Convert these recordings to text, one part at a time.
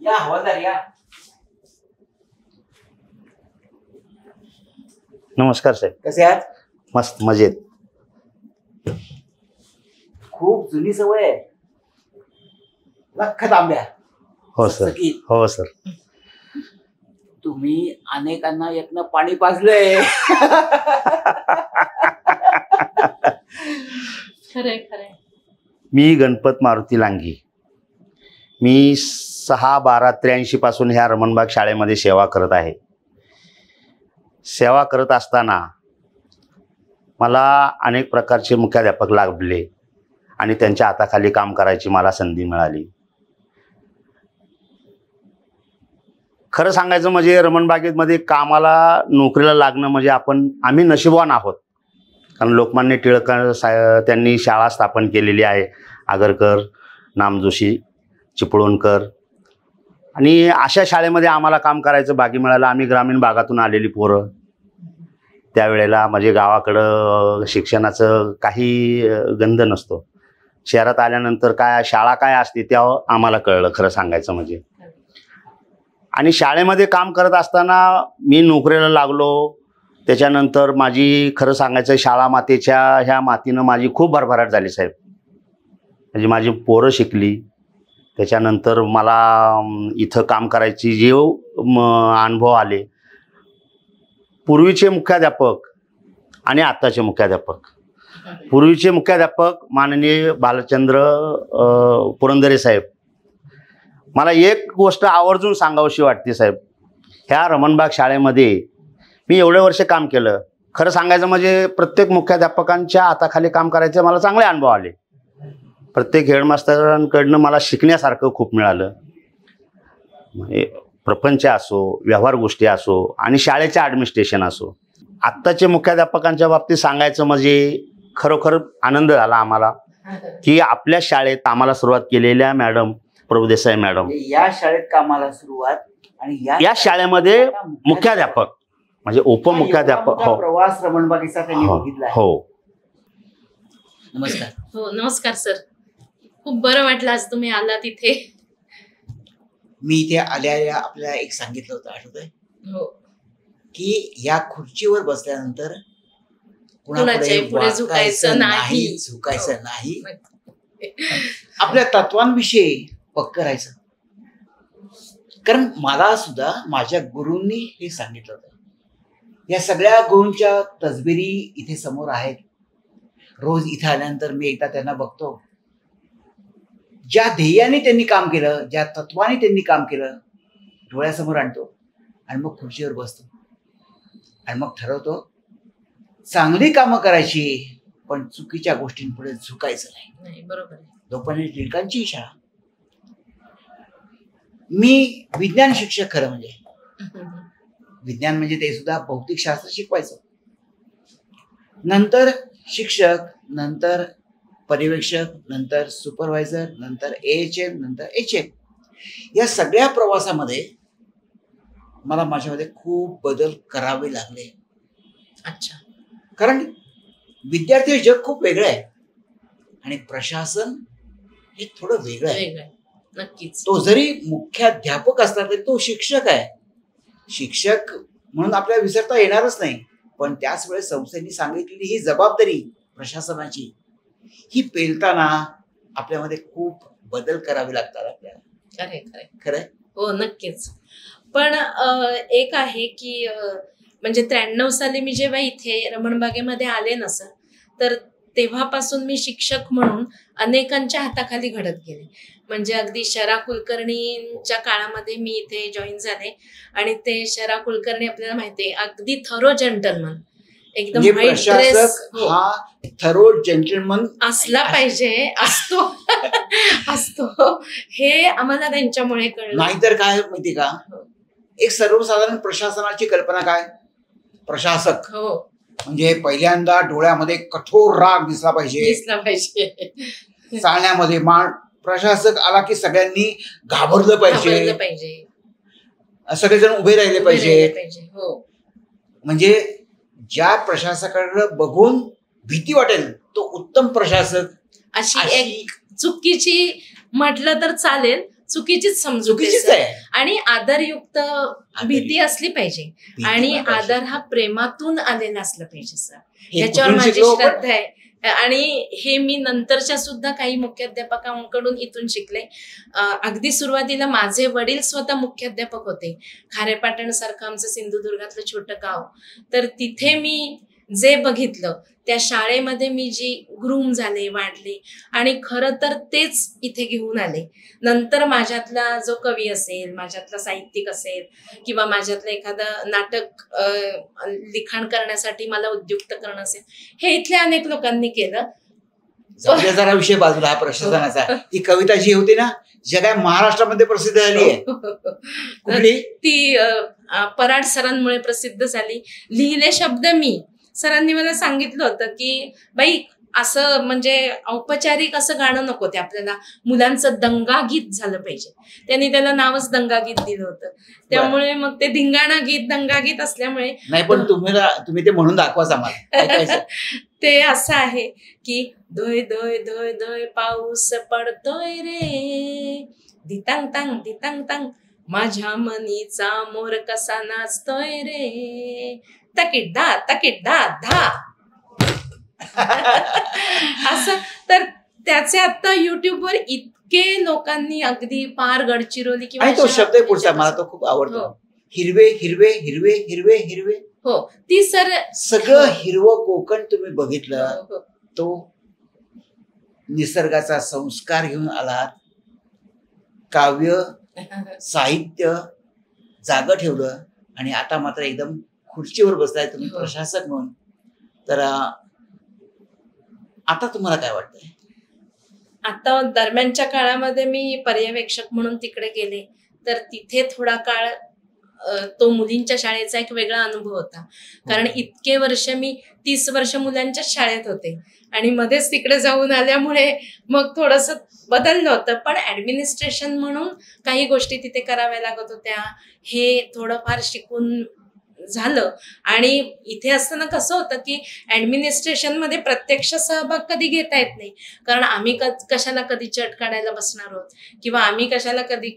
या हवालदार या. नमस्कार साहेब. कसे आहात? मस्त मजेत. खूप जुनी सवय आहे. लख तांब्या. हो सर. हो सर. तुम्ही अनेकांना एकनं पाणी पाजलंय. खरंय खरंय. मी गणपत मारुती लांगी. मी 6/12/83 पासून ह्या रमणबाग शाळेमध्ये सेवा करत आहे. सेवा करत असताना मला अनेक प्रकारचे मुख्याध्यापक लाभले आणि त्यांच्या हाताखाली काम करायची मला संधी मिळाली. खरं सांगायचं म्हणजे रमणबागेमध्ये कामाला नोकरीला लागणं म्हणजे आम्ही नशीबवान आहोत. कारण लोकमान्य टिळक त्यांनी शाळा स्थापन केलेली आहे. आगरकर, नामजोशी, चिपळूणकर आणि अशा शाळेमध्ये आम्हाला काम करायचं भाग्य मिळालं. आम्ही ग्रामीण भागातून आलेली पोरं. त्यावेळेला म्हणजे गावाकडं शिक्षणाचं काही गंध नसतो. शहरात आल्यानंतर काय शाळा काय असते तेव्हा आम्हाला कळलं खरं सांगायचं म्हणजे. आणि शाळेमध्ये काम करत असताना मी नोकरीला लागलो. त्याच्यानंतर माझी खरं सांगायचं शाळा मातेच्या ह्या मातीनं माझी खूप भरभराट झाली साहेब. म्हणजे माझी पोरं शिकली. त्याच्यानंतर मला इथं काम करायची जे अनुभव आले. पूर्वीचे मुख्याध्यापक आणि आत्ताचे मुख्याध्यापक. पूर्वीचे मुख्याध्यापक माननीय भालचंद्र पुरंदरे साहेब. मला एक गोष्ट आवर्जून सांगावीशी वाटते साहेब. ह्या रमणबाग शाळेमध्ये मी एवढे वर्ष काम केलं. खरं सांगायचं म्हणजे प्रत्येक मुख्याध्यापकांच्या हाताखाली काम करायचे मला चांगले अनुभव आले. प्रत्येक हेडमास्टरांकडनं मला शिकण्यासारखं खूप मिळालं. म्हणजे प्रपंच असो, व्यवहार गोष्टी असो आणि शाळेचे ॲडमिनिस्ट्रेशन असो. आत्ताचे मुख्याध्यापकांच्या बाबतीत सांगायचं म्हणजे खरोखर आनंद झाला आम्हाला की आपल्या शाळेत आम्हाला सुरुवात केलेल्या मॅडम प्रभुदेसाई मॅडम या शाळेत कामाला सुरुवात आणि या शाळेमध्ये मुख्याध्यापक म्हणजे उपमुख्याध्यापक. हो, प्रवास रमणबागेचा त्यांनी बघितला. हो. नमस्कार. हो नमस्कार सर. खूप बरं वाटलं आज तुम्ही आला तिथे. मी इथे आल्या आपल्याला एक सांगितलं होतं आठवतंय? हो. की या खुर्चीवर बसल्यानंतर कुणाच्या पुढे झुकायचं नाही. झुकायचं नाही. आपल्या तत्वांविषयी पक्क राहायचं. कारण मला सुद्धा माझ्या गुरूंनी हे सांगितलं होतं. या सगळ्या गुरूंच्या तसबिरी इथे समोर आहेत. रोज इथे आल्यानंतर मी एकदा त्यांना बघतो. ज्या ध्येयाने त्यांनी काम केलं, ज्या तत्वाने त्यांनी काम केलं डोळ्यासमोर आणतो आणि मग खुर्चीवर बसतो आणि मग ठरवतो चांगली कामं करायची पण चुकीच्या गोष्टींपुढे झुकायचं नाही. बरोबर. लोकमान्य टिळकांची शाळा. मी विज्ञान शिक्षक. खरं म्हणजे विज्ञान म्हणजे ते सुद्धा भौतिकशास्त्र शिकवायचं. नंतर शिक्षक, नंतर पर्यवेक्षक, नंतर सुपरवायझर, नंतर AHM, नंतर HM. या सगळ्या प्रवासामध्ये मला माझ्यामध्ये खूप बदल करावे लागले. अच्छा. कारण विद्यार्थी जग खूप वेगळं आहे आणि प्रशासन हे थोडं वेगळं आहे. नक्कीच. तो जरी मुख्याध्यापक असला तरी तो शिक्षक आहे. शिक्षक म्हणून आपल्याला विसरता येणारच नाही. पण त्याच वेळेस संस्थेने सांगितलेली ही जबाबदारी प्रशासनाची ही पेलताना आपल्यामध्ये खूप बदल करावे लागतात आपल्याला. खरंय. हो नक्कीच. पण एक आहे की म्हणजे 93 साली मी जेव्हा इथे रमणबागेमध्ये आले ना सर, तर तेव्हापासून मी शिक्षक म्हणून अनेकांच्या हाताखाली घडत गेले. म्हणजे अगदी शरा कुलकर्णींच्या काळामध्ये मी इथे जॉईन झाले आणि ते शरा कुलकर्णी आपल्याला माहिती आहे अगदी थरो जेंटलमन, एकदम व्हाईट ड्रेस. हा थरो जेंटलमन असला पाहिजे. असतो हे आम्हाला त्यांच्यामुळे कळलं. नाहीतर काय माहिती का, एक सर्वसाधारण प्रशासनाची कल्पना काय, प्रशासक म्हणजे पहिल्यांदा डोळ्यामध्ये कठोर राग दिसला पाहिजे. चालण्यामध्ये मान. प्रशासक आला की सगळ्यांनी घाबरलं पाहिजे. सगळेजण उभे राहिले पाहिजे. म्हणजे ज्या प्रशासकाकडे बघून भीती वाटेल तो उत्तम प्रशासक. अशी एक चुकीची म्हटलं तर चालेल चुकीचीच समजूत चुकीचीच आहे आहे. आणि आदरयुक्त भीती असली पाहिजे आणि आदर हा प्रेमातून आलेला असला पाहिजे सर. ह्याच्यावर माझी श्रद्धा आहे आणि हे मी नंतरच्या सुद्धा काही मुख्याध्यापकांकडून इथून शिकले. अगदी सुरुवातीला माझे वडील स्वतः मुख्याध्यापक होते. खारेपाटण सारखं आमचं सिंधुदुर्गातलं छोटं गाव, तर तिथे मी जे बघितलं त्या शाळेमध्ये मी जी ग्रूम झाले, वाढले आणि खरं तर तेच इथे घेऊन आले. नंतर माझ्यातला जो कवी असेल, माझ्यातला साहित्यिक असेल किंवा माझ्यातलं एखादं नाटक लिखाण करण्यासाठी मला उद्युक्त करणं असेल, हे इथल्या अनेक लोकांनी केलं. जरा विषय बाजूला हा प्रशासनाचा. ती कविता जी होती ना, जगा महाराष्ट्रामध्ये प्रसिद्ध झाली आहे. कुठली? ती पराड सरांमुळे प्रसिद्ध झाली. लिहिले शब्द मी. सरांनी मला सांगितलं होतं की बाई असं म्हणजे औपचारिक असं गाणं नको, ते आपल्याला मुलांचं दंगागीत झालं पाहिजे. त्यांनी त्याला नावच दंगागीत दिलं होतं. त्यामुळे मग ते धिंगाणा गीत दंगागीत असल्यामुळे नाही, पण तुम्ही ते म्हणून दाखवाच आम्हाला. ते असं आहे की धोय धोय धोय धोय पाऊस पडतोय रे, दितांग तांग दितांग तांग माझ्या मनीचा मोर कसा नाचतोय रे, तकीट दा धा. असं तर त्याचे आता युट्यूबवर इतके लोकांनी अगदी पार गडचिरोली किंवा तो शब्द पुढचा मला तो खूप आवडतो. हिरवे हिरवे हिरवे हिरवे हिरवे. हो, ती सर सगळं हिरवं कोकण तुम्ही बघितलं. तो निसर्गाचा संस्कार घेऊन आलात. काव्य साहित्य जागं ठेवलं आणि आता मात्र एकदम खुर्चीवर बसलाय तुम्ही प्रशासक म्हणून. तर आता तुम्हाला काय वाटतंय? आता दरम्यानच्या काळामध्ये मी पर्यवेक्षक म्हणून तिकडे गेले, तर तिथे थोडा काळ तो मुलींच्या शाळेचा एक वेगळा अनुभव होता. कारण इतके वर्ष मी 30 वर्ष मुलांच्या शाळेत होते आणि मध्येच तिकडे जाऊन आल्यामुळे मग थोडंसं बदललं होतं. पण ऍडमिनिस्ट्रेशन म्हणून काही गोष्टी तिथे कराव्या लागत होत्या. हे थोडंफार शिकून झालं. आणि इथे असताना कसं होतं की ऍडमिनिस्ट्रेशन मध्ये प्रत्यक्ष सहभाग कधी घेता येत नाही, कारण आम्ही कशाला कधी चट काढायला बसणार आहोत किंवा आम्ही कशाला कधी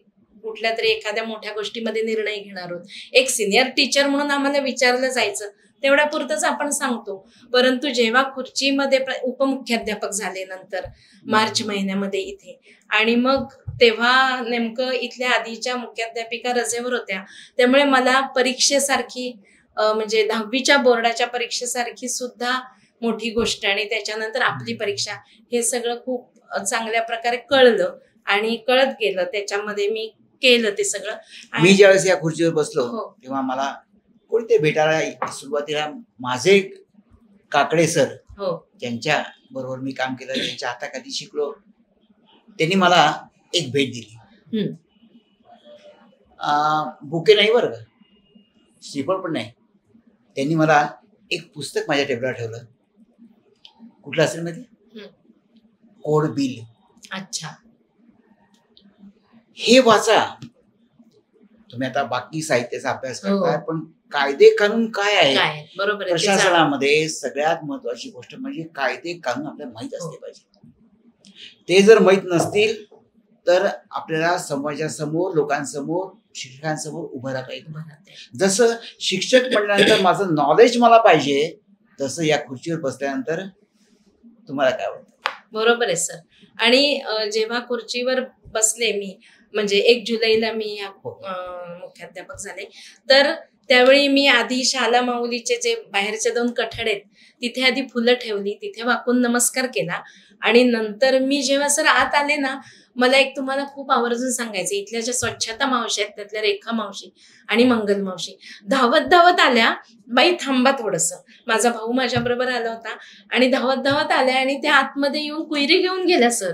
कुठल्या तरी एखाद्या मोठ्या गोष्टीमध्ये निर्णय घेणार आहोत. एक सिनियर टीचर म्हणून आम्हाला विचारलं जायचं, तेवढ्या पुरतच आपण सांगतो. परंतु जेव्हा खुर्चीमध्ये उपमुख्याध्यापक झाले नंतर मार्च महिन्यामध्ये इथे, आणि मग तेव्हा नेमकं इथल्या आधीच्या मुख्याध्यापिका रजेवर होत्या, त्यामुळे मला परीक्षेसारखी म्हणजे 10वीच्या बोर्डाच्या परीक्षेसारखी सुद्धा मोठी गोष्ट आणि त्याच्यानंतर आपली परीक्षा, हे सगळं खूप चांगल्या प्रकारे कळलं आणि कळत गेलं. त्याच्यामध्ये मी केलं ते सगळं. मी ज्यावेळेस या खुर्चीवर बसलो तेव्हा मला कोणी ते भेटायला, सुरुवातीला माझे काकडे सर, त्यांच्या बरोबर मी काम केलं, त्यांच्या हाताखाली शिकलो. त्यांनी मला एक भेट दिली. बुके नाही बरं का, श्रीफळ पण नाही. त्यांनी मला एक पुस्तक माझ्या टेबलावर ठेवलं. कुठलं असेल माहिती? Code bill. अच्छा, हे वाचा तुम्ही. आता बाकी साहित्याचा अभ्यास करताय, पण कायदे कानून काय आहे बरोबर, प्रशासनामध्ये सगळ्यात महत्वाची गोष्ट म्हणजे कायदे कानून आपल्याला माहित असले पाहिजे. ते जर माहित नसतील तर आपल्याला समाजासमोर, लोकांसमोर, शिक्षकांसमोर उभं राहता येईल. जसं शिक्षक म्हटल्यानंतर माझं नॉलेज मला पाहिजे, तसं या खुर्चीवर बसल्यानंतर तुम्हाला काय वाटतं? बरोबर आहे सर. आणि जेव्हा खुर्चीवर बसले मी, म्हणजे 1 जुलैला मी मुख्याध्यापक झाले, तर त्यावेळी मी आधी शाला माऊलीचे जे बाहेरचे 2 कठड आहेत तिथे आधी फुलं ठेवली, तिथे वाकून नमस्कार केला. आणि नंतर मी जेव्हा सर आत आले ना, मला एक तुम्हाला खूप आवर्जून सांगायचं, इथल्या ज्या स्वच्छता मावशी आहेत त्यातल्या रेखा मावशी आणि मंगल मावशी धावत धावत आल्या, बाई थांबा थोडंसं. माझा भाऊ माझ्या बरोबर आला होता आणि धावत धावत आल्या आणि त्या आतमध्ये येऊन कुयरी घेऊन गेल्या सर.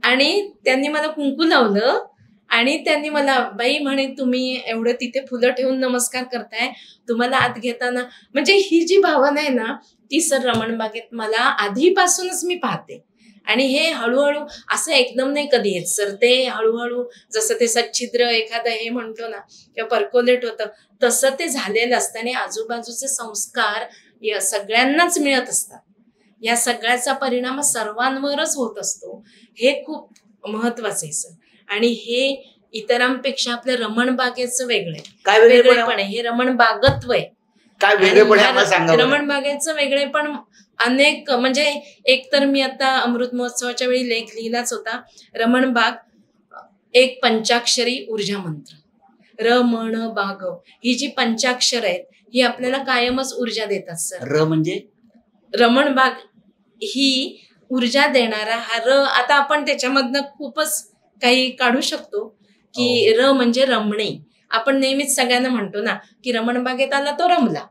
आणि त्यांनी मला कुंकू लावलं आणि त्यांनी मला, बाई म्हणे तुम्ही एवढं तिथे फुलं ठेवून नमस्कार करताय, तुम्हाला आत घेताना, म्हणजे ही जी भावना आहे ना ती सर रमणबागेत मला आधीपासूनच मी पाहते. आणि हे हळूहळू असं एकदम नाही कधी येत सर, ते हळूहळू जसं ते सच्छिद्र एखादं हे म्हणतो ना किंवा पर्कोलेट होतं, तसं ते झालेलं असतं. आणि आजूबाजूचे संस्कार या सगळ्यांनाच मिळत असतात. या सगळ्याचा परिणाम सर्वांवरच होत असतो. हे खूप महत्वाचं आहे सर. आणि हे इतरांपेक्षा आपल्या रमण बागेचं वेगळं आहे. काय वेगळेपण आहे, हे रमण बागत्व आहे. काय वेगळेपण आहे मला सांगा. रमण बागेचं वेगळेपण अनेक, म्हणजे एक तर मी आता अमृत महोत्सवाच्या वेळी लेख लिहिलाच होता. रमण बाग एक पंचाक्षरी ऊर्जा मंत्र, रमण बाग, ही जी पंचाक्षर आहेत ही आपल्याला कायमच ऊर्जा देतात सर. र म्हणजे रमण बाग ही ऊर्जा देणारा हा र. आता आपण त्याच्यामधनं खूपच काही काढू शकतो की र म्हणजे रमणे. आपण नेहमीच सगळ्यांना म्हणतो ना की रमण बागेत आला तो रमला,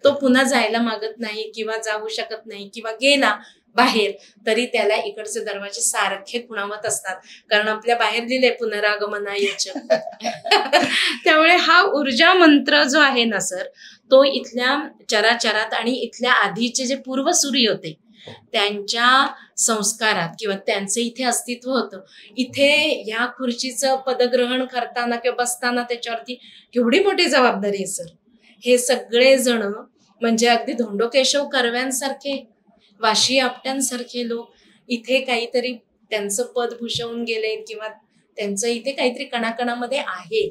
तो पुन्हा जायला मागत नाही किंवा जाऊ शकत नाही, किंवा गेला बाहेर तरी त्याला इकडचे दरवाजे सारखे खुणावत असतात, कारण आपल्या बाहेर लिहिले पुनरागमनायच. त्यामुळे हा ऊर्जा मंत्र जो आहे ना सर, तो इथल्या चराचरात आणि इथल्या आधीचे जे पूर्वसूरी होते त्यांच्या संस्कारात किंवा त्यांचं इथे अस्तित्व होतं. इथे ह्या खुर्चीचं पदग्रहण करताना किंवा बसताना त्याच्यावरती केवढी मोठी जबाबदारी आहे सर. हे सगळे जण म्हणजे अगदी धोंडो केशव कर्व्यांसारखे, वाशी आपट्यांसारखे लोक इथे काहीतरी त्यांचं पद भूषवून गेले किंवा त्यांचं इथे काहीतरी कणाकणामध्ये आहे.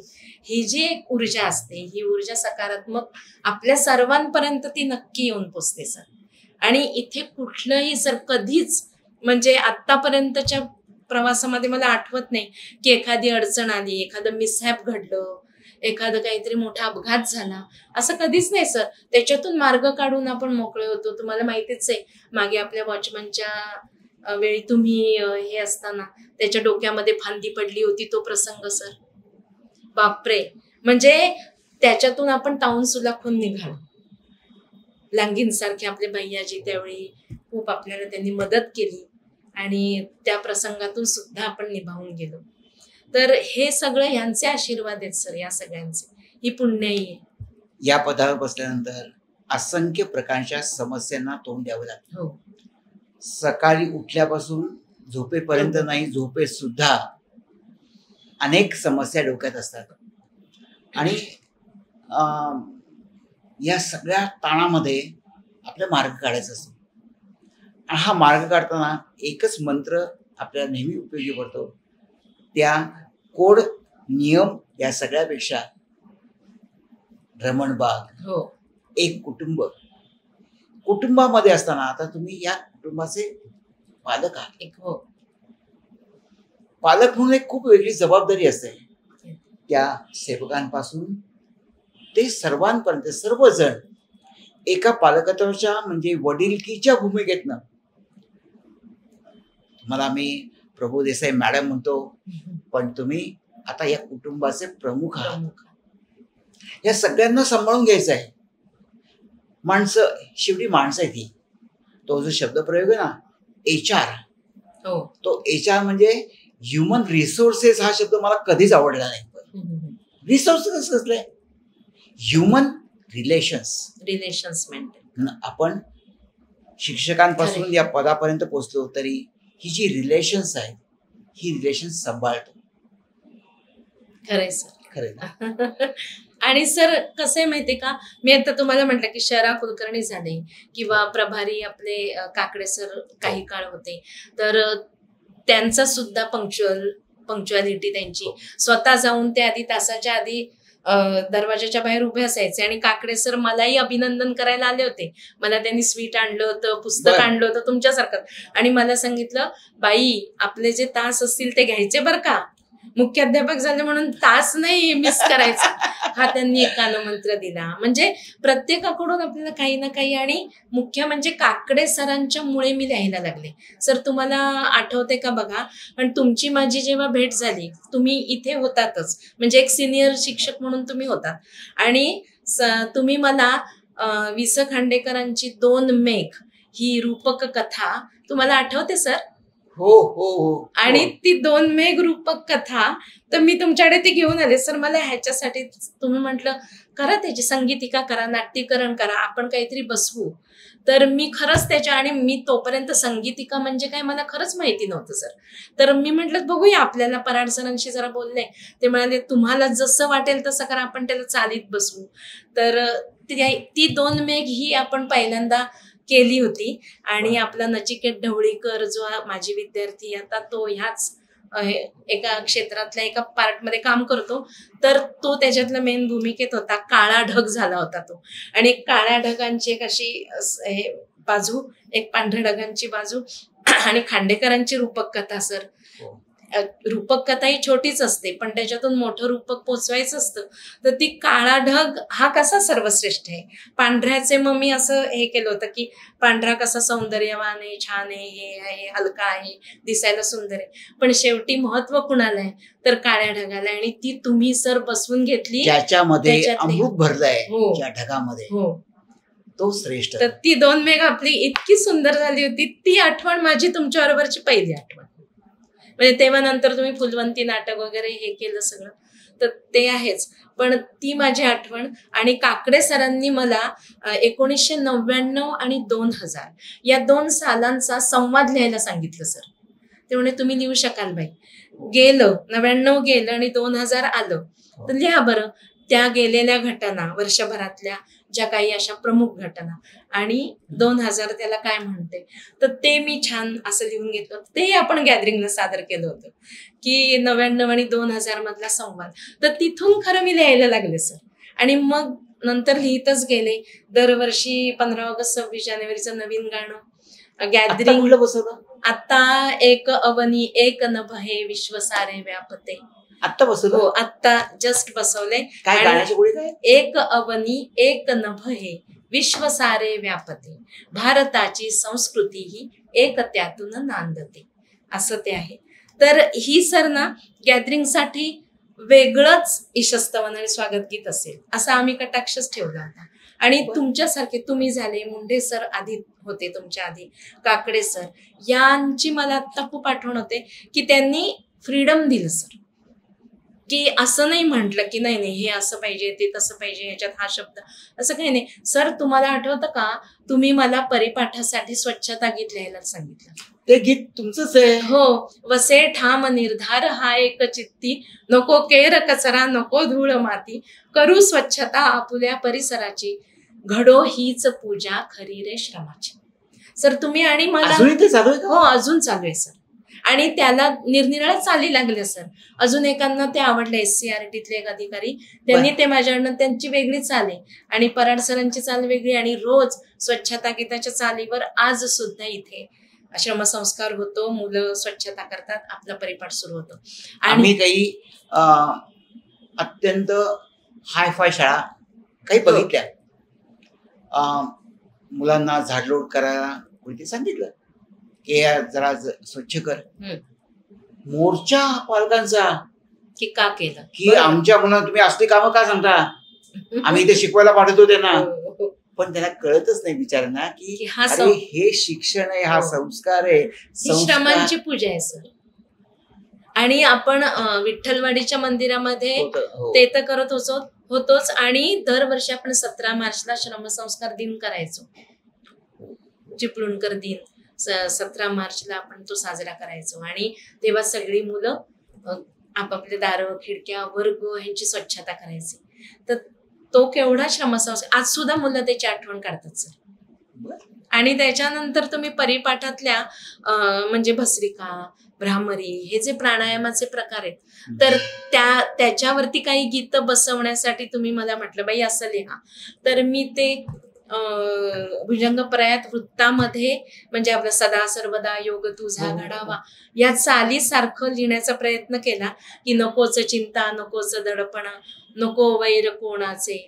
ही जी एक ऊर्जा असते, ही ऊर्जा सकारात्मक आपल्या सर्वांपर्यंत ती नक्की येऊन पोचते सर. आणि इथे कुठलंही सर कधीच, म्हणजे आतापर्यंतच्या प्रवासामध्ये मला आठवत नाही की एखादी अडचण आली, एखादं मिसहॅप घडलं, एखादं काहीतरी मोठा अपघात झाला, असं कधीच नाही सर. त्याच्यातून मार्ग काढून आपण मोकळे होतो. तुम्हाला माहितीच आहे, मागे आपल्या वॉचमनच्या वेळी तुम्ही हे असताना त्याच्या डोक्यामध्ये फांदी पडली होती, तो प्रसंग सर. बापरे, म्हणजे त्याच्यातून आपण ताऊन सुलाखून निघालो. लांगींसारखे आपले भैयाजी त्यावेळी खूप आपल्याला त्यांनी मदत केली आणि त्या प्रसंगातून सुद्धा आपण निभावून गेलो. तर हे सगळं यांचे आशीर्वाद आहेत सर, या सगळ्यांचे. ही पुण्याई आहे. या पदावर बसल्यानंतर असंख्य प्रकारच्या समस्यांना तोंड द्यावं लागतं. हो. सकाळी उठल्यापासून झोपेपर्यंत नाही, झोपेत सुद्धा अनेक समस्या डोक्यात असतात. आणि या सगळ्या ताणामध्ये आपला मार्ग काढायचा असतो. आणि हा मार्ग काढताना एकच मंत्र आपल्याला नेहमी उपयोगी पडतो. त्या कोड नियम या सगळ्यापेक्षा रमणबाग, हो, एक कुटुंब, कुटुंबामध्ये असताना आता तुम्ही या कुटुंबाचे पालक आहात. हो, पालक म्हणून एक खूप वेगळी जबाबदारी असते. त्या सेवकांपासून ते सर्वांपर्यंत सर्वजण एका पालकत्वाच्या म्हणजे वडिलकीच्या भूमिकेतनं, मला मी प्रभू देसाई मॅडम म्हणतो, पण तुम्ही आता या कुटुंबाचे प्रमुख आहात. या सगळ्यांना सांभाळून घ्यायचं आहे. माणसं शेवटी माणसं आहे ती. तो जो शब्दप्रयोग आहे ना HR, तो HR म्हणजे ह्युमन रिसोर्सेस हा शब्द मला कधीच आवडला नाही. रिसोर्सेस कसले? Human relations maintain. आपण शिक्षकांपासून या पदापर्यंत पोहोचलो तरी ही जी रिलेशन्स आहेत, ही रिलेशन्स सांभाळतो. खरंय सर, खरंय ना. आणि सर कसं आहे माहितीये का, मी आता तुम्हाला म्हटलं की शरा कुलकर्णी झाले किंवा प्रभारी आपले काकडे सर काही काळ होते, तर त्यांचा सुद्धा पंक्च्युअलिटी त्यांची, स्वतः जाऊन ते आधी तासाच्या आधी दरवाजाच्या बाहेर उभे असायचे आणि काकडे सर मलाही अभिनंदन करायला आले होते. मला त्यांनी स्वीट आणलं होतं, पुस्तक आणलं होतं तुमच्यासारखं, आणि मला सांगितलं, बाई आपले जे तास असतील ते घ्यायचे बरं का, मुख्याध्यापक झाले म्हणून तास नाही मिस करायचा. हा त्यांनी एक कानमंत्र दिला. म्हणजे प्रत्येकाकडून आपल्याला काही ना काही, आणि मुख्य म्हणजे काकडे सरांच्या मुळे मी लिहायला लागले. सर तुम्हाला आठवते का बघा, पण तुमची माझी जेव्हा भेट झाली, तुम्ही इथे होतातच, म्हणजे एक सिनियर शिक्षक म्हणून तुम्ही होतात, आणि तुम्ही मला वि स खांडेकरांची 2 मेघ ही रूपक कथा तुम्हाला आठवते सर? हो हो हो. आणि ती 2 मेघ रूपक कथा तर मी तुमच्याकडे ती घेऊन आले सर. मला ह्याच्यासाठी तुम्ही म्हटलं करा त्याची संगीतिका करा, नाट्यकरण करा, आपण काहीतरी बसवू. तर मी खरंच त्याच्या, आणि मी तोपर्यंत संगीतिका म्हणजे काय मला खरंच माहिती नव्हतं सर. तर मी म्हटलं बघूया, आपल्याला पराड सरांशी जरा बोलले, ते म्हणाले तुम्हाला जसं वाटेल तसं करा, आपण त्याला चालीत बसवू. तर ती 2 मेघ ही आपण पहिल्यांदा केली होती. आणि आपला नचिकेत ढवळीकर जो माझी विद्यार्थी आता, तो ह्याच एका क्षेत्रातल्या एका पार्टमध्ये काम करतो, तर तो त्याच्यातला मेन भूमिकेत होता. काळा ढग झाला होता तो, आणि काळ्या ढगांची एक अशी बाजू, एक पांढऱ्या ढगांची बाजू, आणि खांडेकरांची रूपक कथा सर. रूपक कथा ही छोटीच असते, पण त्याच्यातून मोठं रूपक पोचवायचं असतं. तर ती काळा ढग हा कसा सर्वश्रेष्ठ आहे, पांढऱ्याचे मग मी असं हे केलं होतं की पांढरा कसा सौंदर्यवान आहे, छान आहे, हे आहे, हलका आहे, दिसायला सुंदर आहे, पण शेवटी महत्व कुणाला आहे तर काळ्या ढगाला. आणि ती तुम्ही सर बसवून घेतली, ज्याच्यामध्ये अमृत भरलंय, हो, ज्या ढगामध्ये, हो, तो श्रेष्ठ. तर ती 2 मेघ आपली इतकी सुंदर झाली होती. ती आठवण माझी तुमच्या बरोबरची पहिली आठवण. म्हणजे तेव्हा नंतर तुम्ही फुलवंती नाटक वगैरे हे केलं सगळं, तर ते आहेच, पण ती माझी आठवण. आणि काकडे सरांनी मला 1999 आणि 2000 या 2 सालांचा संवाद लिहायला सांगितलं सर. ते म्हणे तुम्ही लिहू शकाल बाई. गेलं 99 गेलं आणि 2000 आलं, तर लिहा बरं त्या गेलेल्या घटना, वर्षभरातल्या ज्या काही अशा प्रमुख घटना, आणि 2000 त्याला काय म्हणते, तर ते मी छान असं लिहून घेतलं. ते आपण गॅदरिंगला सादर केलं होतं की 99 आणि 2000 मधला संवाद. तर तिथून खरं मी लिहायला लागले सर. आणि मग नंतर लिहितच गेले. दरवर्षी 15 ऑगस्ट 26 जानेवारीचं नवीन गाणं गॅदरिंग बसवलं. आता एक अवनी एक नभ हे विश्व सारे व्यापते. आत्ता बसवलं? हो, आत्ता जस्ट बसवले. काय गाण्याची गोळी काय? एक अवनी एक नभ हे विश्व सारे व्यापते, भारताची संस्कृती ही एक त्यातून नांदते, असं ते आहे. तर ही सर ना गॅदरिंगसाठी वेगळंच ईशस्तवन आणि स्वागत गीत असेल असा आम्ही कटाक्षच ठेवला होता. आणि तुमच्यासारखे तुम्ही झाले, मुंढे सर आधी होते तुमच्या आधी, काकडे सर, यांची मला आत्ता खूप आठवण होते की त्यांनी फ्रीडम दिलं सर, की असं नाही म्हटलं की नाही नाही हे असं पाहिजे, ते तसं पाहिजे, ह्याच्यात हा शब्द, असं काही नाही. सर तुम्हाला आठवतं का, तुम्ही मला परिपाठासाठी स्वच्छता गीत लिहायला सांगितलं. ते गीत तुमचंच आहे. हो, वसे ठाम निर्धार हा एक चित्ती, नको केर कचरा नको धूळ माती, करू स्वच्छता आपुल्या परिसराची, घडो हीच पूजा खरी रे श्रमाची. सर तुम्ही आणि मला चालू आहे. हो, अजून चालू आहे सर. आणि त्याला निरनिराळ्या चाली लागल्या सर. अजून एकांना ते आवडले, SCRTतले एक अधिकारी, त्यांनी ते माझ्याकडनं, त्यांची वेगळी चाल आहे आणि पराड सरांची चाल वेगळी. आणि रोज स्वच्छता गीताच्या चालीवर आज सुद्धा इथे श्रमसंस्कार होतो, मुलं स्वच्छता करतात, आपला परिपाठ सुरू होतो. आम्ही काही अत्यंत हायफाय शाळा काही बघितल्या, मुलांना झाडलोट करायला कोणी सांगितलं की जरा स्वच्छ कर. मोर्चा पालकांचा की का केलं, की आमच्या मुलांना तुम्ही असली कामं का सांगता, आम्ही इथे शिकवायला पाठवतो त्यांना. पण त्यांना कळतच नाही बिचारांना की हे शिक्षण आहे, हा संस्कार आहे, श्रमांची पूजा आहे सर. आणि आपण विठ्ठलवाडीच्या मंदिरामध्ये ते तर करत होतोच. आणि दरवर्षी आपण 17 मार्चला श्रमसंस्कार दिन करायचो, चिपळूणकर दिन 17 मार्चला आपण तो साजरा करायचो. आणि तेव्हा सगळी मुलं आपापले दारं, खिडक्या, वर्ग ह्यांची स्वच्छता करायची. तर तो केवढा श्रमसंस्कार, आज सुद्धा मुलं त्याची आठवण काढतात सर. आणि त्याच्यानंतर तुम्ही परिपाठातल्या म्हणजे भस्त्रिका, भ्रामरी, हे जे प्राणायामाचे प्रकार आहेत, तर त्याच्यावरती काही गीत बसवण्यासाठी तुम्ही मला म्हटलं बाई असं लिहा. तर मी ते भुजंग प्रयात वृत्तामध्ये, म्हणजे आपला सदा सर्वदा योग तुझा घडावा, या चालीसारखं लिहिण्याचा प्रयत्न केला की नकोच चिंता, नकोच दडपण, नको वैर कोणाचे,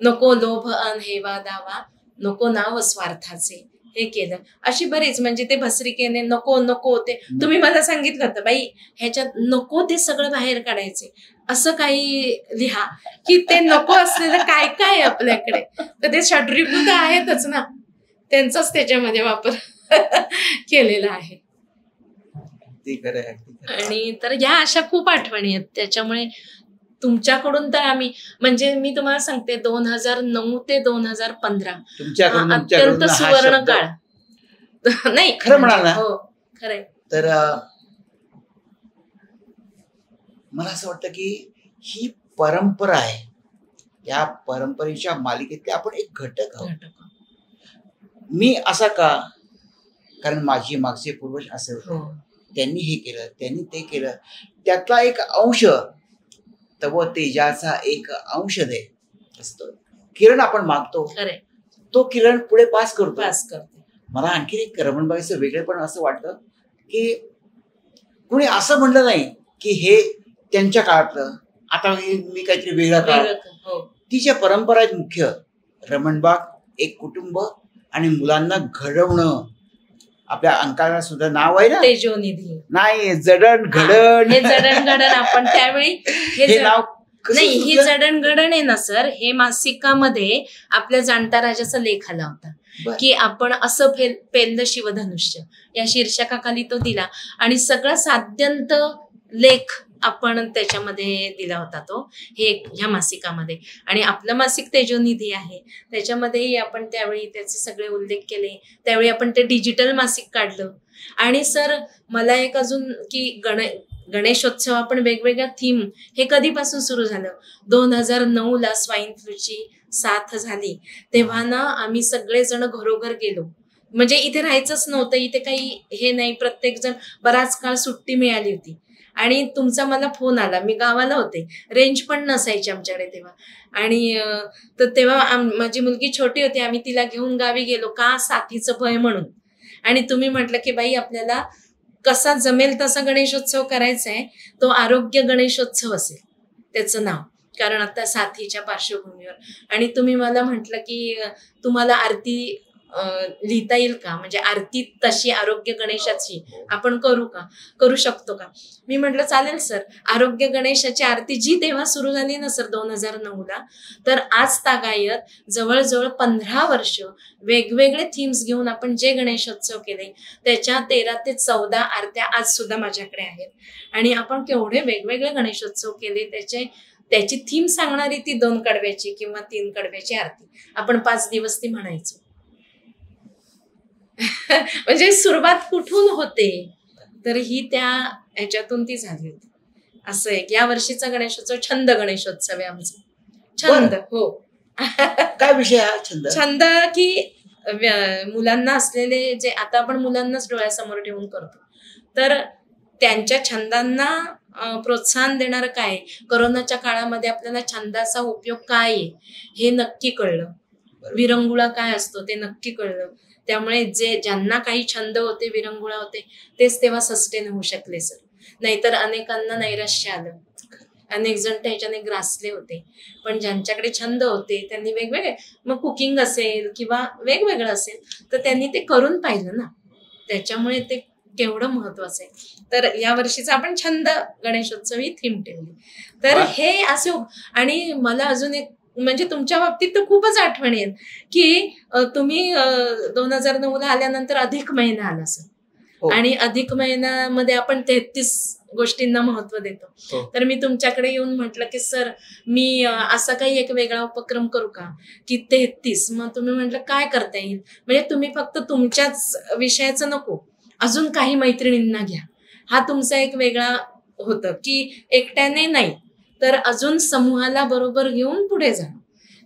नको लोभ अनहेवा दावा, नको नाव स्वार्थाचे, हे केलं. अशी बरीच, म्हणजे ते भस्त्रिकेने नको नको ते तुम्ही मला सांगितलं होतं बाई ह्याच्यात नको ते सगळं बाहेर काढायचे, असं काही लिहा की ते नको असलेलं काय काय आपल्याकडे, तर ते षड्रिपूत आहेतच ना, त्यांचाच त्याच्यामध्ये वापर केलेला आहे. आणि तर या अशा खूप आठवणी आहेत. त्याच्यामुळे तुमच्याकडून तर आम्ही, म्हणजे मी तुम्हाला सांगते 2009 ते 2015 अत्यंत सुवर्ण काळ. नाही खरं म्हणाल ना? हो खरंय. तर मला असं वाटतं की ही परंपरा आहे, या परंपरेच्या मालिकेतले आपण एक घटक आहोत. मी असा का, कारण माझे मागचे पूर्वज असे होते. त्यांनी हे केलं, त्यांनी ते केलं, त्यातला एक अंश, तव तेजाचा एक अंश दे असतो. किरण आपण मागतो, तो किरण पुढे पास करतो. मला आणखी एक रमण बागेचं वेगळेपण असं वाटतं की कुणी असं म्हणलं नाही की हे त्यांच्या काळातलं, आता मी काहीतरी वेगळा काळ. तिच्या परंपरा आहेत मुख्य. रमणबाग एक कुटुंब आणि मुलांना घडवणं. आपल्या अंकाला सुद्धा नाव आहे ना, तेजोनिधी. नाही, जडणघडण. हे जडणघडण आपण त्यावेळी हे नाव नाही, ही जडणघडण आहे ना सर, हे मासिकामध्ये आपल्या जाणता राजाचा लेख आला होता की आपण असं पेललं शिवधनुष्य या शीर्षकाखाली तो दिला आणि सगळा साध्यंत लेख आपण त्याच्यामध्ये दिला होता तो ह्या मासिकामध्ये. आणि आपलं मासिक तेजोनिधी आहे, त्याच्यामध्येही आपण त्यावेळी त्याचे सगळे उल्लेख केले. त्यावेळी आपण ते डिजिटल मासिक काढलं. आणि सर मला एक अजून की गणेशोत्सव आपण वेगवेगळ्या थीम हे कधीपासून सुरू झालं, 2009ला स्वाईन फ्लूची साथ झाली तेव्हा ना आम्ही सगळेजण घरोघर गेलो. म्हणजे इथे राहायचंच नव्हतं, इथे काही हे नाही, प्रत्येक जण बराच काळ सुट्टी मिळाली होती आणि तुमचा मला फोन आला. मी गावाला होते, रेंज पण नसायची आमच्याकडे तेव्हा. आणि तर तेव्हा माझी मुलगी छोटी होती, आम्ही तिला घेऊन गावी गेलो का साथीचं भय म्हणून. आणि तुम्ही म्हटलं की बाई आपल्याला कसा जमेल तसा गणेशोत्सव करायचा आहे, तो आरोग्य गणेशोत्सव असेल त्याचं नाव, कारण आता साथीच्या पार्श्वभूमीवर. आणि तुम्ही मला म्हटलं की तुम्हाला आरती लिहिता येईल का, म्हणजे आरती तशी आरोग्य गणेशाची आपण करू शकतो का. मी म्हटलं चालेल सर. आरोग्य गणेशाची आरती जी तेव्हा सुरू झाली ना सर 2009ला, तर आज तागायत जवळजवळ 15 वर्ष वेगवेगळे थीम्स घेऊन आपण जे गणेशोत्सव केले त्याच्या 13 ते 14 आरत्या आज सुद्धा माझ्याकडे आहेत. आणि आपण केवढे वेगवेगळे गणेशोत्सव केले, त्याची थीम सांगणारी ती 2 कडव्याची किंवा 3 कडव्याची आरती आपण 5 दिवस ती म्हणायचो. म्हणजे सुरुवात कुठून होते, तर ही त्या ह्याच्यातून ती झाली होती. असं एक या वर्षीचा गणेशोत्सव छंद गणेशोत्सव आहे आमचा. छंद. हो. काय विषय हा छंद? छंद की मुलांना असलेले जे आता आपण मुलांनाच डोळ्यासमोर ठेवून करतो, तर त्यांच्या छंदांना प्रोत्साहन देणारं काय. कोरोनाच्या काळामध्ये आपल्याला छंदाचा उपयोग काय आहे हे नक्की कळलं, विरंगुळा काय असतो ते नक्की कळलं. त्यामुळे ज्यांना काही छंद होते, विरंगुळा होते, तेच तेव्हा सस्टेन होऊ शकले सर. नाहीतर अनेकांना नैराश्य आलं, अनेक जण त्याच्याने ग्रासले होते. पण ज्यांच्याकडे छंद होते त्यांनी वेगवेगळे, मग कुकिंग असेल किंवा वेगवेगळं असेल, तर त्यांनी ते करून पाहिलं ना, त्याच्यामुळे ते केवढं महत्वाचं आहे. तर या वर्षीचा आपण छंद गणेशोत्सव ही थीम ठेवली. तर हे असे. आणि मला अजून एक म्हणजे तुमच्या बाबतीत तर खूपच आठवणी आहेत की तुम्ही 2009ला आल्यानंतर अधिक महिना आला सर. आणि अधिक महिन्यामध्ये आपण 33 गोष्टींना महत्व देतो. तर मी तुमच्याकडे येऊन म्हटलं की सर मी असा काही एक वेगळा उपक्रम करू का की 33. मग तुम्ही म्हटलं काय करता येईल, म्हणजे तुम्ही फक्त तुमच्याच विषयाचं नको, अजून काही मैत्रिणींना घ्या. हा तुमचा एक वेगळा होतं की एकट्याने नाही तर अजून समूहाला बरोबर घेऊन पुढे जाणं.